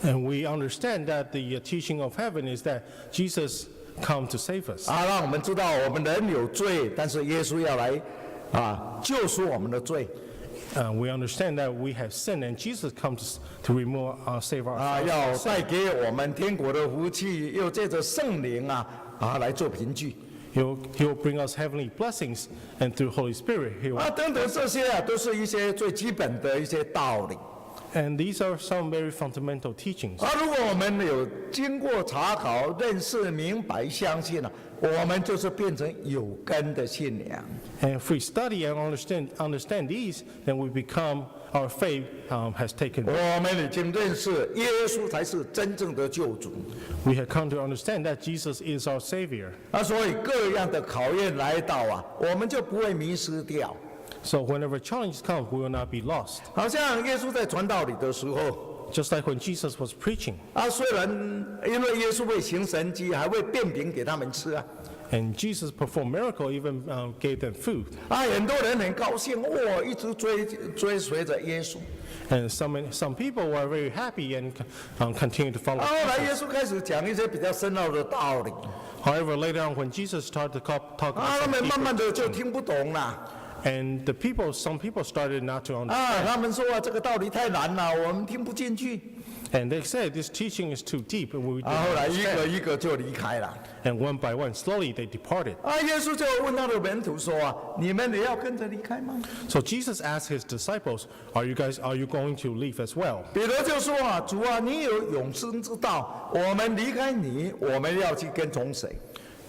And we understand that the teaching of heaven is that Jesus come to save us. 让我们知道我们人有罪，但是耶稣要来救赎我们的罪。 We understand that we have sinned and Jesus comes to remove, save our 要带给我们天国的福气，又借着圣灵来做凭据。 He'll bring us heavenly blessings, and through Holy Spirit, He will. 等等这些都是一些最基本的一些道理。 And these are some very fundamental teachings. 如果我们有经过查考、认识、明白、相信我们就是变成有根的信仰。 And if we study and understand these, then we become, our faith has taken. 我们已经认识耶稣才是真正的救主。 We have come to understand that Jesus is our Savior. 所以各样的考验来到我们就不会迷失掉。 So whenever challenges come, we will not be lost. 好像耶稣在传道理的时候， Just like when Jesus was preaching, 虽然因为耶稣会行神迹，还会变饼给他们吃and Jesus performed miracle, even gave them food. 很多人很高兴，一直追随着耶稣。 And some people were very happy and continued to follow. 后来耶稣开始讲一些比较深奥的道理， However, later on, when Jesus started to talk 他 about 们 some 慢慢 people, 的就听不懂了。 and some people started not to understand. 他们说这个道理太难了，我们听不进去。 And they said this teaching is too deep, and we 后 didn't 来一 understand. 个一个就离开了。 And one by one, slowly they departed. 耶稣就问他的门徒说你们也要跟着离开吗？ So Jesus asked his disciples, are you going to leave as well? 彼得就说主你有永生之道，我们离开你，我们要去跟从谁？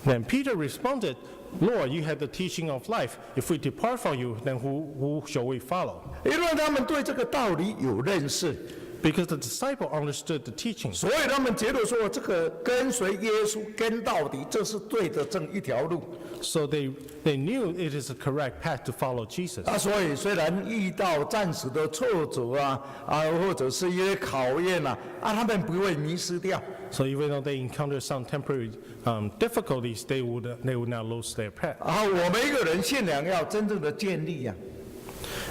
Then Peter responded, Lord, you have the teaching of life. If we depart from you, then who shall we follow? 因为他们对这个道理有认识， Because the disciple understood the teaching. 所以他们觉得说这个跟随耶稣跟到底，这是对的正一条路。 So they knew it is a correct path to follow Jesus. 所以虽然遇到暂时的挫折或者是一些考验他们不会迷失掉。 So even though they encounter some temporary difficulties, they would not lose their path. 我们一个人信仰要真正的建立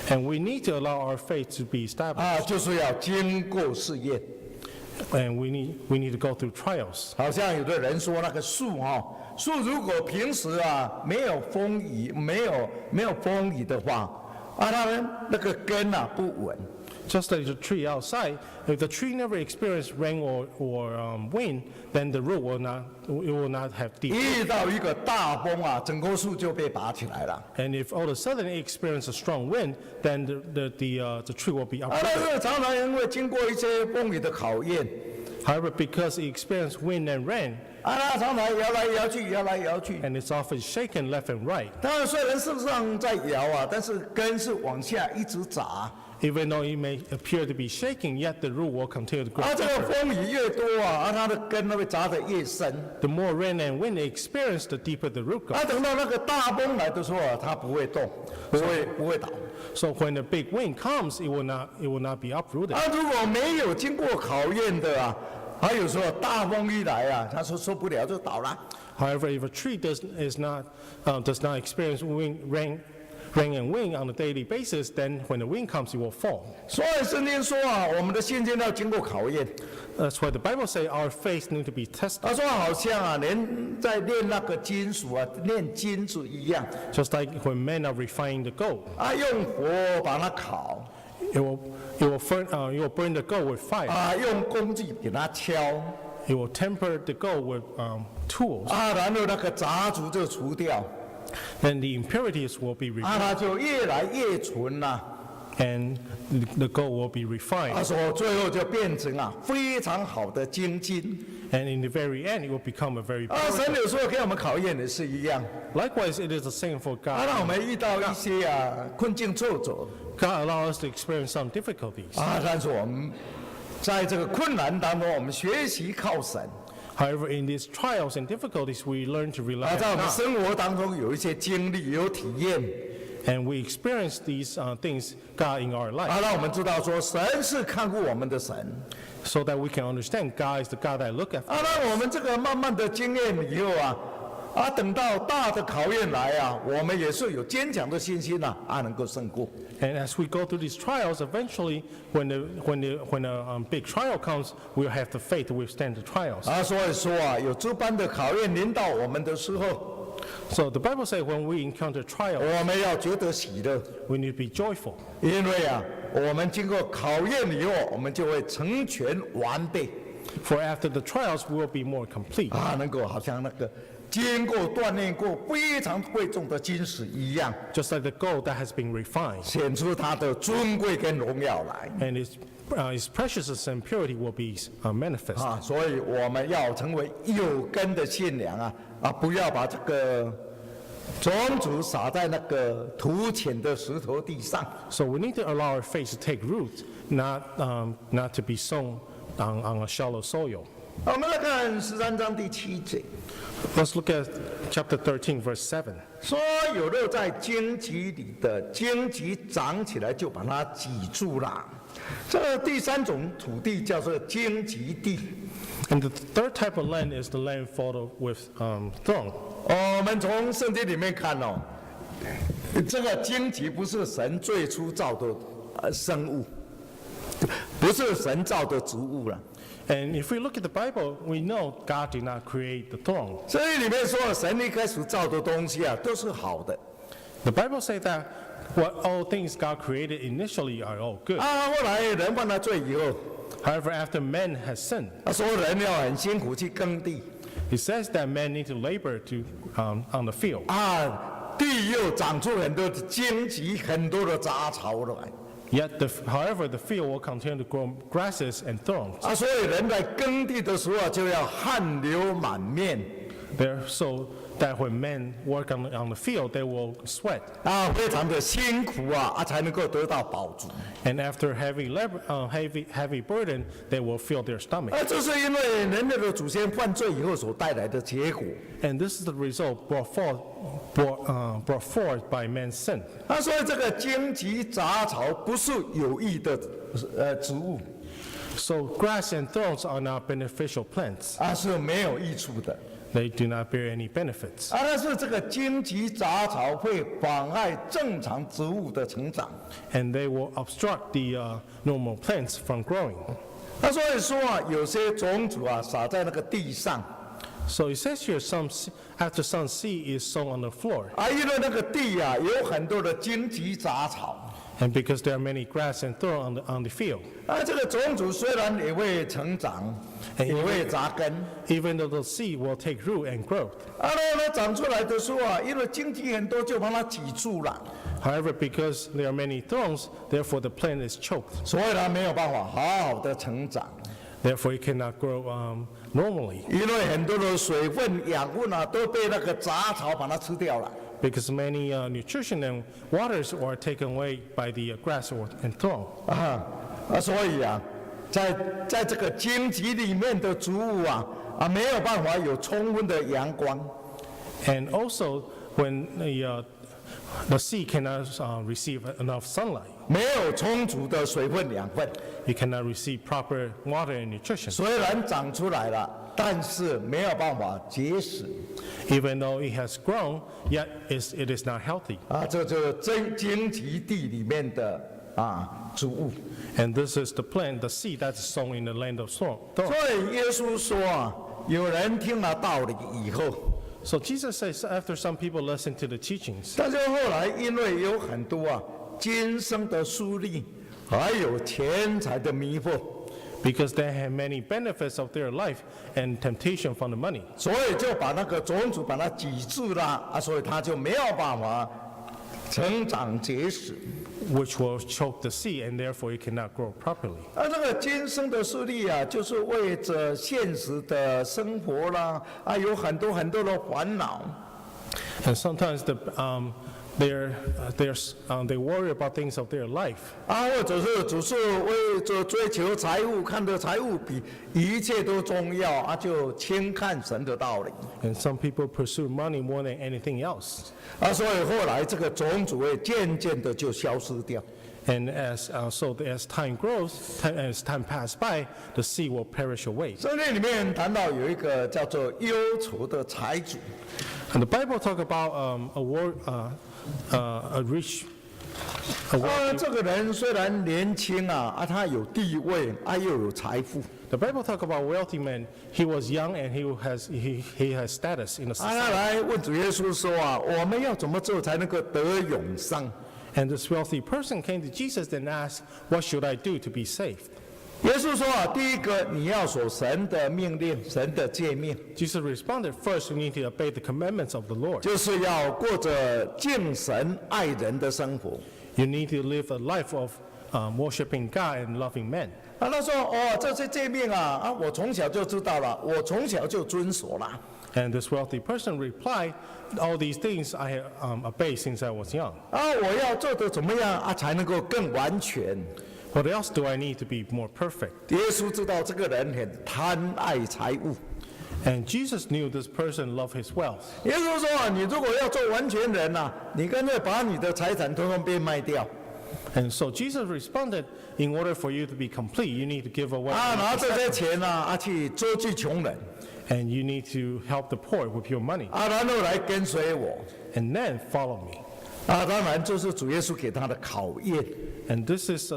And we need to allow our faith to be established. 就是要经过试验。 And we need to go through trials. 好像有的人说那个树树如果平时没有风雨的话它们那个根不稳。 Just like the tree outside, if the tree never experienced rain or wind, then the root will not have deep. 遇到一个大风整棵树就被拔起来了。 And if all of a sudden it experiences a strong wind, then the tree will be 但 uprooted. 是常常因为经过一些风雨的考验 However, because it experienced wind and rain, 它常常摇来摇去，摇来摇去。 and it's often shaken left and right, 当然，虽然事实上在摇啊，但是根是往下一直砸。 even though it may appear to be shaking, yet the root will continue to grow. 这个风雨越多啊，它的根会砸得越深。 The more rain and wind it experiences, the deeper the root goes. 等到那个大风来的时候啊，它不会动，不会倒。 So when the big wind comes, it will not be uprooted. 如果没有经过考验的啊，还有时候大风一来啊，它说受不了就倒了。 However, if a tree does not experience rain and wind on a daily basis, then when the wind comes, it will fall. 所以圣经说啊，我们的信心要经过考验。 That's why the Bible says our faith need to be tested. 他说好像啊，在练那个金属啊，练金子一样。 Just like when men are refining the gold, 用火把它烤。 it will burn the gold with fire. 用工具给它敲。 It will temper the gold with tools. 然后那个杂质就除掉。 Then the impurities will be removed. 它就越来越纯了。 And the gold will be refined. 他说最后就变成非常好的精金。 And in the very end, it will become a very pure. 神有时候给我们考验也是一样。 Likewise, it is the same for God. 让我们遇到一些困境挫折。 God allows us to experience some difficulties. 但是我们在这个困难当中，我们学习靠神。 However, in these trials and difficulties, we learn to rely 在我 on 们 God. 生活当中有一些经历，有体验。 And we experience these things, God, in our life. 让我们知道说神是看顾我们的神。 So that we can understand God is the God that I look at. 那我们这个慢慢的经验以后等到大的考验来我们也是有坚强的信心能够胜过。 And as we go through these trials, eventually, when a big trial comes, we'll have the faith to withstand the trials. 所以说有这般的考验临到我们的时候， So the Bible says when we encounter trials, 我们要觉得喜乐， we need to be joyful. 因为我们经过考验以后，我们就会成全完备。 For after the trials, we will be more complete. 能够好像那个经过锻炼过非常贵重的金石一样， Just like the gold that has been refined. 显出它的尊贵跟荣耀来。 And its preciousness and purity will be manifest. 所以我们要成为有根的信仰不要把这个种子撒在那个土浅的石头地上。 So we need to allow our faith to take root, not to be sown on a shallow soil. 我们来看13章第7节， Let's look at chapter 13, verse 7. 说有落在荆棘里的，荆棘长起来就把它挤住了。这第三种土地叫做荆棘地。 And the third type of land is the land filled with thorn. 我们从圣经里面看这个荆棘不是神最初造的生物，不是神造的植物了。 And if we look at the Bible, we know God did not create the thorn. 所以里面说神一开始造的东西都是好的。 The Bible says that all things God created initially are all good. 后来人犯了罪以后， However, after man has sinned, 他说人要很辛苦去耕地， it says that man need to labor on the field. 地又长出很多的荆棘，很多的杂草来。 Yet, however, the field will continue to grow grasses and thorns. 所以人在耕地的时候就要汗流满面。 So that when men work on the field, they will sweat. 非常的辛苦才能够得到饱足。 And after heavy burden, they will fill their stomach. 这是因为人类的祖先犯罪以后所带来的结果。 And this is the result brought forth by man's sin. 所以这个荆棘杂草不是有益的植物， So grass and thorns are not beneficial plants. 是没有益处的。 They do not bear any benefits. 但是这个荆棘杂草会妨碍正常植物的成长。 And they will obstruct the normal plants from growing. 所以说有些种子撒在那个地上， So it says here, after some seed is sown on the floor. 因为那个地有很多的荆棘杂草。 And because there are many grass and thorn on the field. 这个种子虽然也会成长，也会扎根。 Even though the seed will take root and grow. 它长出来的时候因为荆棘很多，就把它挤住了， However, because there are many thorns, therefore the plant is choked. 所以它没有办法好好的成长。Therefore, it cannot grow normally 因为很多的水分、养分啊都被那个杂草把它吃掉了。 because many nutrition and waters are taken away by the grass and thorn. 所以啊，在这个荆棘里面的植物啊没有办法有充分的阳光。 And also, when the seed cannot receive enough sunlight, 没有充足的水分、养分， it cannot receive proper water and nutrition. 虽然长出来了，但是没有办法结实。 Even though it has grown, yet it is not healthy. 这就是荆棘地里面的植物。 And this is the plant, the seed that's sown in the land of thorn. 所以耶稣说有人听了道理以后， So Jesus says after some people listen to the teachings, 但是后来因为有很多今生的疏离，还有钱财的迷惑， because they have many benefits of their life and temptation from the money. 所以就把那个种子把它挤住了所以他就没有办法成长结实。 which will choke the seed, and therefore it cannot grow properly. 那个今生的势力就是为着现实的生活啦，有很多很多的烦恼。 And sometimes they worry about things of their life. 或者是只是为着追求财物，看着财物比一切都重要就轻看神的道理。 And some people pursue money more than anything else. 所以后来这个种子会渐渐的就消失掉。 And as time grows, as time passes by, the seed will perish away. 圣经里面谈到有一个叫做忧愁的财主。 And the Bible talk about a rich. 这个人虽然年轻他有地位又有财富。 The Bible talk about wealthy man. He was young and he has status in the 他 society. 来问主耶稣说我们要怎么做才能够得永生？ And this wealthy person came to Jesus and asked, "What should I do to be saved?" 耶稣说第一个你要守神的命令，神的诫命， Jesus responded, "First, you need to obey the commandments of the Lord. 就是要过着敬神爱人的生活。 You need to live a life of worshiping God and loving men." 他说这些诫命我从小就知道了，我从小就遵守了。 And this wealthy person replied, "All these things I have obeyed since I was young. 我要做的怎么样才能够更完全？ What else do I need to be more perfect?" 耶稣知道这个人很贪爱财物。 And Jesus knew this person loved his wealth. 耶稣说你如果要做完全人你干脆把你的财产统统变卖掉。 And so Jesus responded, "In order for you to be complete, you need to give away 拿这些钱去周济穷人。 and you need to help the poor with your money. 然后来跟随我。 And then follow me." 当然这是主耶稣给他的考验。 And this is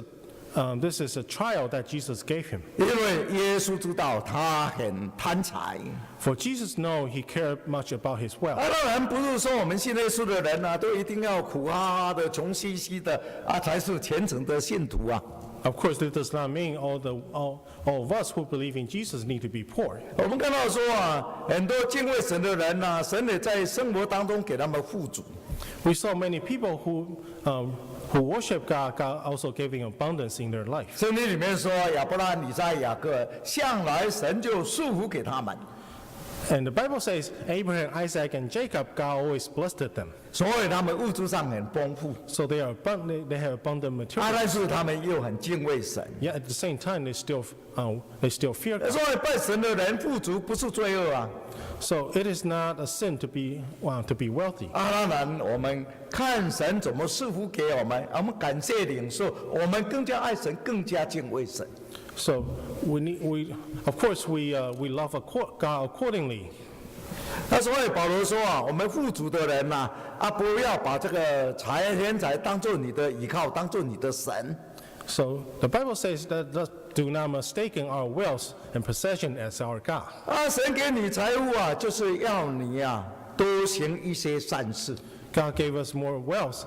a trial that Jesus gave him. 因为耶稣知道他很贪财。 For Jesus knew he cared much about his wealth. 当然不是说我们信耶稣的人都一定要苦哈哈的、穷兮兮的才是虔诚的信徒。 Of course, this does not mean all of us who believe in Jesus need to be poor. 我们看到说很多敬畏神的人神也在生活当中给他们富足。 We saw many people who worship God, God also giving abundance in their life. 圣经里面说亚伯拉罕、以撒、雅各向来神就祝福给他们， And the Bible says Abraham, Isaac, and Jacob, God always blessed them. 所以他们物质上很丰富。 So they have abundant material. 但是他们又很敬畏神。 Yet at the same time, they still fear God. 所以拜神的人富足不是罪恶。 So it is not a sin to be wealthy. 当然，我们看神怎么赐福给我们，我们感谢领受，我们更加爱神，更加敬畏神。 So of course we love God accordingly. 所以保罗说我们富足的人不要把这个钱财当做你的依靠，当做你的神。 So the Bible says that do not mistake our wealth and possession as our God. 神给你财物就是要你多行一些善事。 God gave us more wealth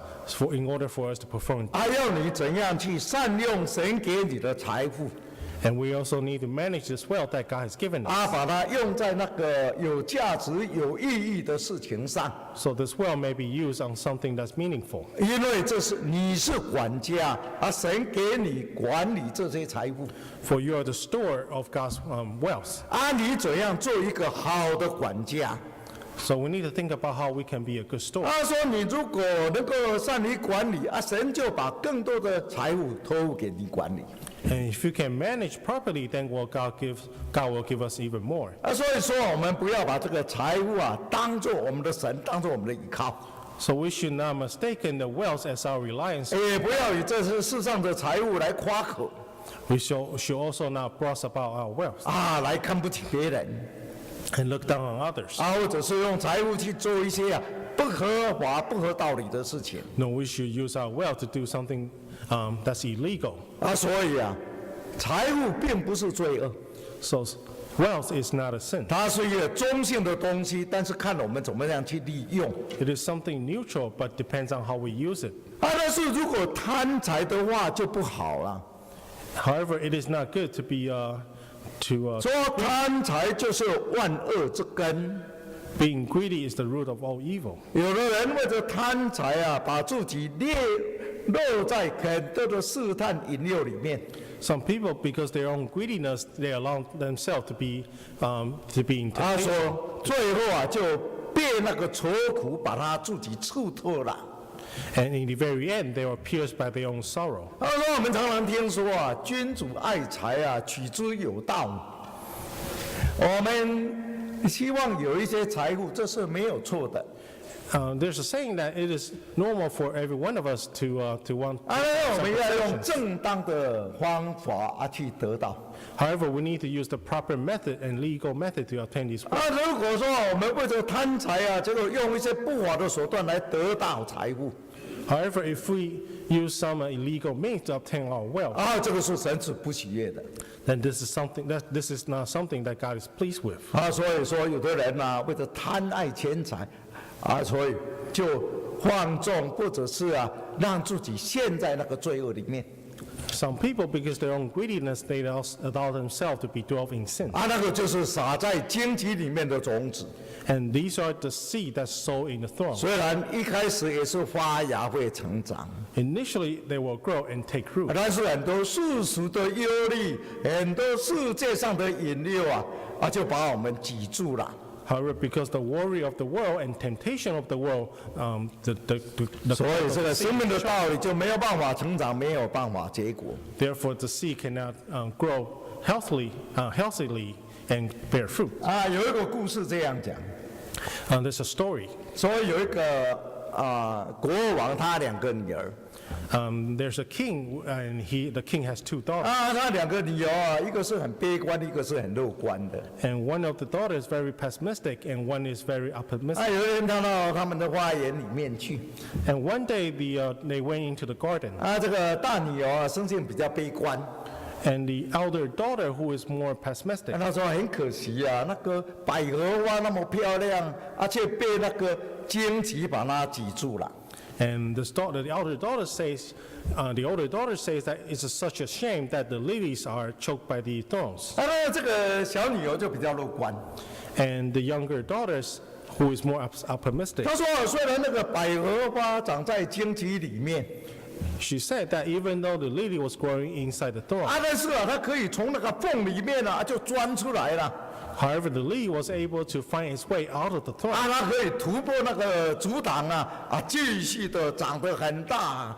in order for us to perform. 要你怎样去善用神给你的财富。And we also need to manage this wealth that God has given us. 把它用在那个有价值、有意义的事情上。So this wealth may be used on something that's meaningful. 因为你是管家，神给你管理这些财富。For you are the store of God's wealth. 你怎样做一个好的管家？ So we need to think about how we can be a good store. 说你如果能够善于管理，神就把更多的财富托付给你管理。 And if you can manage properly, then God will give us even more. 所以说我们不要把这个财富当做我们的神，当做我们的依靠。 So we should not mistake the wealth as our reliance. 也不要以这些世上的财物来夸口。 We should also not boast about our wealth. 来看不起别人。 And look down on others. 或者是用财物去做一些不合法、不合道理的事情。 No, we should use our wealth to do something that's illegal. 所以财物并不是罪恶。 So wealth is not a sin. 它是一个中性的东西，但是看我们怎么样去利用。 It is something neutral, but depends on how we use it. 但是如果贪财的话就不好了。 However, it is not good to be 说贪财就是万恶之根。 being greedy is the root of all evil. 有的人为了贪财把自己落在很多的试探引诱里面。 Some people, because their own greediness, they allow themselves to be in 他 temptation. 说最后就被那个愁苦把他自己触透了。 And in the very end, they were pierced by their own sorrow. 他说我们常常听说君主爱财取之有道。我们希望有一些财富，这是没有错的。 There's a saying that it is normal for every one of us to want. 我们要用 possessions. 正当的方法去得到。 However, we need to use the proper method and legal method to obtain these wealth. 如果说我们为了贪财结果用一些不法的手段来得到财富， However, if we use some illegal means to obtain our wealth, 这个是神是不喜悦的。 then this is not something that God is pleased with. 所以说有的人为了贪爱钱财，所以就放纵或者是让自己陷在那个罪恶里面。 Some people, because their own greediness, they allow themselves to be dwelt in sin. 那个就是撒在荆棘里面的种子。 And these are the seed that's sown in the thorn. 虽然一开始也是发芽会成长， Initially, they will grow and take root. 但是很多世俗的忧虑，很多世界上的引诱就把我们挤住了。 However, because the worry of the world and temptation of the world, the 所以这个生命的 seed- 道理就没有办法成长，没有办法结果。 therefore the seed cannot grow healthily and bear fruit. 有一个故事这样讲， There's a story. 说有一个国王，他2个女儿。 There's a king, and the king has 2 daughters. 他2个女儿一个是很悲观，一个是很乐观的。 And one of the daughters is very pessimistic, and one is very optimistic. 有一天他到他们的花园里面去， And one day they went into the garden, 这个大女儿生性比较悲观， and the elder daughter, who is more pessimistic, 他说很可惜那个百合花那么漂亮，却被那个荆棘把它挤住了。 and the elder daughter says, that it's such a shame that the lilies are choked by the thorns. 这个小女儿就比较乐观， And the younger daughters, who is more optimistic, 她说虽然那个百合花长在荆棘里面， she said that even though the lily was growing inside the thorn, 但是她可以从那个缝里面就钻出来了。 however, the lily was able to find its way out of the thorn. 它可以突破那个阻挡继续的长得很大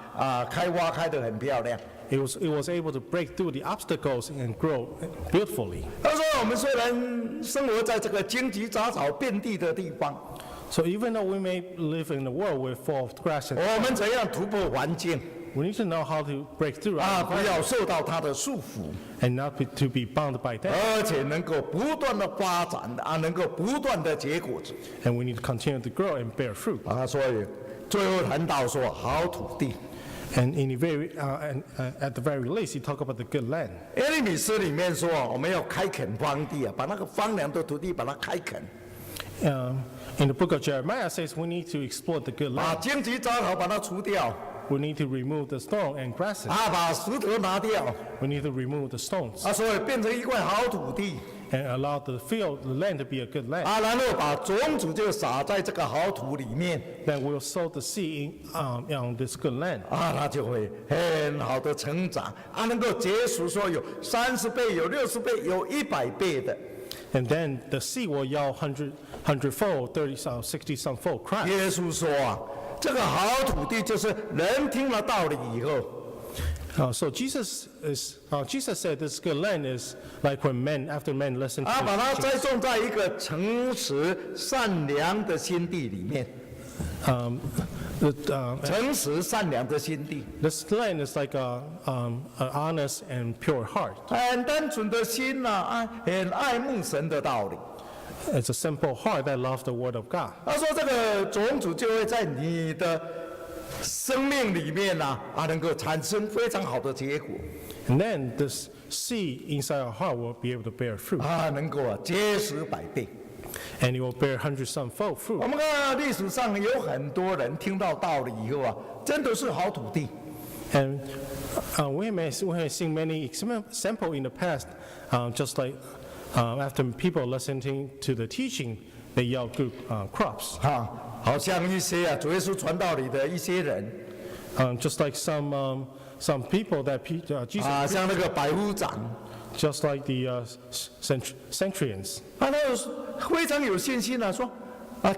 开花开得很漂亮。 It was able to break through the obstacles and grow beautifully. 他说我们虽然生活在这个荆棘杂草遍地的地方， So even though we may live in a world with full of grass, and 我们怎样突破环境 we need to know how to break through 不要受到它的束缚， and not to be bound by them. 而且能够不断的发展能够不断的结果子 And we need to continue to grow and bear fruit. 所以最后谈到说好土地。 And at the very least, he talked about the good land. 耶利米书里面说我们要开垦荒地把那个荒凉的土地把它开垦， In the book of Jeremiah, it says we need to explore the good 把 land 荆棘杂草把它除掉， we need to remove the stone and grasses. 把石头拿掉， We need to remove the stones 所以变成一块好土地， and allow the land to be a good land. 然后把种子就撒在这个好土里面， Then we'll sow the seed on this good land. 它就会很好的成长，能够结出说有30倍、有60倍、有100倍的。 And then the seed will yield 100-fold, 60 some fold crop. 耶稣说这个好土地就是人听了道理以后， So Jesus said this good land is like when after men listen to 把它 the 栽种在一个诚实善良的心地里面， 诚实善良的心地， this land is like an honest and pure heart. 很单纯的心很爱慕神的道理。 It's a simple heart that loves the word of God. 他说这个种子就会在你的生命里面能够产生非常好的结果， And then this seed inside our heart will be able to bear fruit. 能够结实100倍。 And it will bear 100 some fold 我 fruit. 们看历史上有很多人听到道理以后真的是好土地。 And we have seen many examples in the past, just like after people listening to the teaching, they yield good crops. 好像一些主耶稣传道理的一些人 Just like some people that Jesus, 像那个百夫长 just like the centurions. 他非常有信心说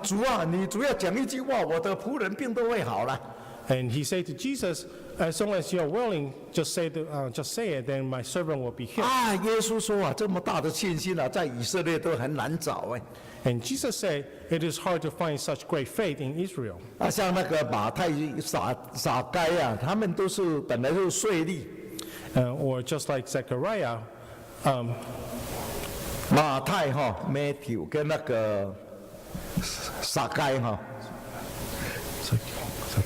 主你主要讲一句话，我的仆人病都会好了。 And he said to Jesus, as long as you're willing, just say it, then my servant will be healed. 耶稣说这么大的信心在以色列都很难找And Jesus said, it is hard to find such great faith in Israel. 像那个马太撒该他们都是本来就是税吏。 Or just like Zechariah, 马太Matthew 跟那个撒该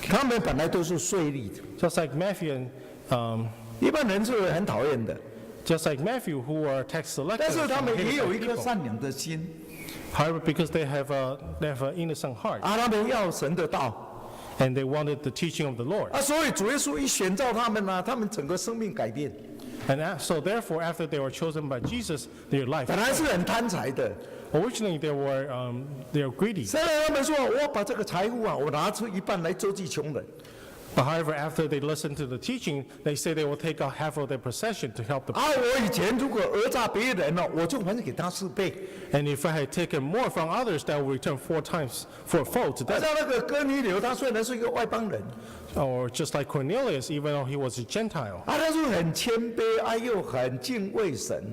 他们本来都是税吏的， just like Matthew, 一般人是很讨厌的， just like Matthew, who are tax 但 collectors, 是他们 and 也 hated 有 by 一颗 people. 善良的心 However, because they have an innocent heart, 他们要神的道 and they wanted the teaching of the Lord. 所以主耶稣一选召他们他们整个生命改变。 And so therefore, after they were chosen by Jesus, their life. 本来是很贪财的， Originally, they are greedy. 现在他们说我把这个财物我拿出一半来周济穷人。 But however, after they listened to the teaching, they say they will take out half of their possession to help the poor. 我以前如果讹诈别人我就还给他4倍。 And if I had taken more from others, that would return 4 times, 4-fold to 像 them. 那个哥尼流，他虽然是一个外邦人， Or just like Cornelius, even though he was a Gentile, 他是很谦卑又很敬畏神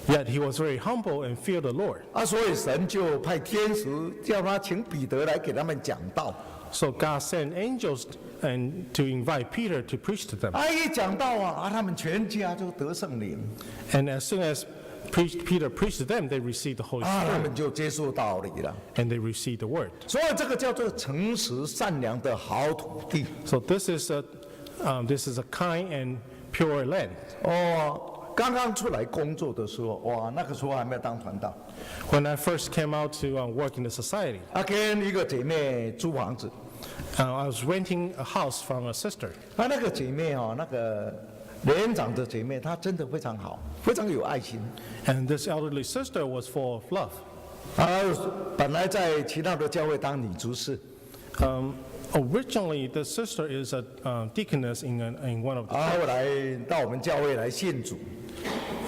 yet he was very humble and feared the Lord. 所以神就派天使叫他请彼得来给他们讲道。 So God sent angels and to invite Peter to preach to them. 一讲道他们全家就得圣灵 And as soon as Peter preached to them, they received the Holy 他 Spirit 们就接受道理了。 and they received the word. 所以这个叫做诚实善良的好土地。 So this is a kind and pure land. 刚刚出来工作的时候，那个时候还没有当传道， When I first came out to work in the society, 跟一个姐妹租房子， I was renting a house from a sister. 那个姐妹那个年长的姐妹，她真的非常好，非常有爱心。 And this elderly sister was full of love. 本来在其他的教会当女执事， Originally, the sister is a deaconess in one of the 后来到我们教会来信主。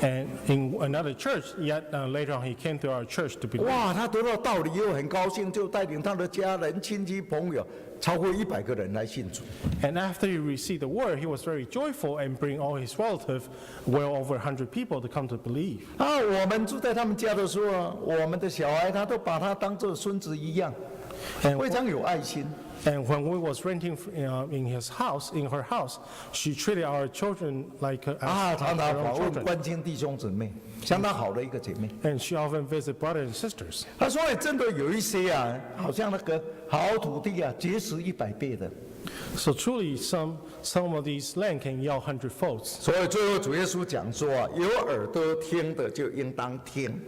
and in another church. Yet later on, he came to our church to be. 她得到道理又很高兴，就带领她的家人、亲戚、朋友，超过100个人来信主。 And after he received the word, he was very joyful and bring all his relatives, well over 100 people, to come to believe. 我们住在他们家的时候我们的小孩他都把他当作孙子一样，非常有爱心。 And when we was renting in her house, she treated our children like as 常常 her 访 own 问 children. 关心弟兄姊妹，相当好的一个姐妹。 And she often visit brothers and sisters. 所以真的有一些好像那个好土地结实100倍的。 So truly, some of these land can yield 100 folds. 所以最后主耶稣讲说有耳朵听的就应当听。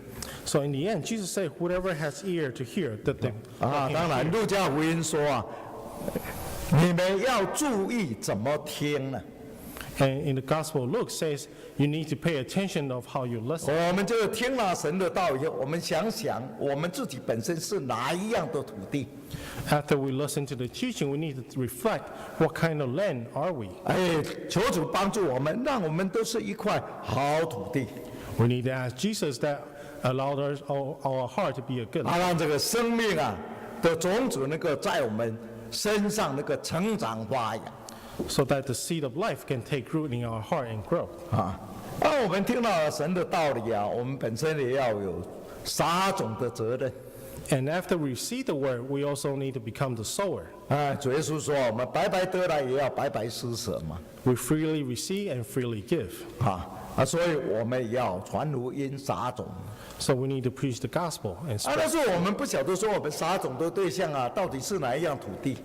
So in the end, Jesus said, "Whoever has ear to hear, that they." 当然路加福音说你们要注意怎么听呢？ And in the Gospel of Luke says you need to pay attention of how you listen. 我们就听了神的道以后，我们想想我们自己本身是哪一样的土地。 After we listen to the teaching, we need to reflect what kind of land are we. 哎，求主帮助我们，让我们都是一块好土地， We need to ask Jesus that allowed our heart to be a good. 让这个生命的种子能够在我们身上那个成长发芽。 So that the seed of life can take root in our heart and grow. 我们听到了神的道理我们本身也要有撒种的责任。 And after we receive the word, we also need to become the sower. 主耶稣说，我们白白得来，也要白白施舍嘛。 We freely receive and freely give. 所以我们也要传福音撒种。 So we need to preach the gospel and spread. 但是我们不晓得说我们撒种的对象到底是哪一样土地。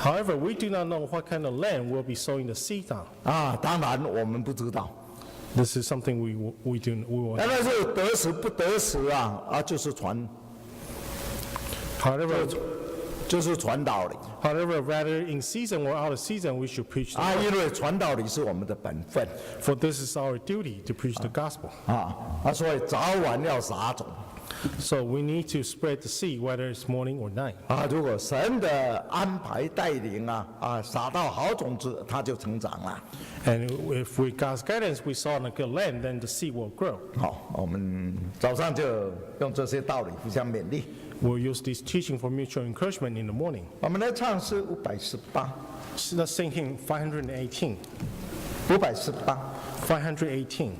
However, we do not know what kind of land we'll be sowing the seed on. 当然我们不知道。 This is something we will. 但是得时不得时就是传， However, 就是传道理。 However, whether in season or out of season, we should preach the 因为传道理是我们的本分。 For this is our duty to preach the gospel. 所以早晚要撒种。 So we need to spread the seed, whether it's morning or night. 如果神的安排带领撒到好种子，它就成长了。 And if with God's guidance we sow on a good land, then the seed will grow. 好，我们早上就用这些道理互相勉励。 We'll use this teaching for mutual encouragement in the morning. 我们来唱诗518。Let's sing hymn 518. 518。 518.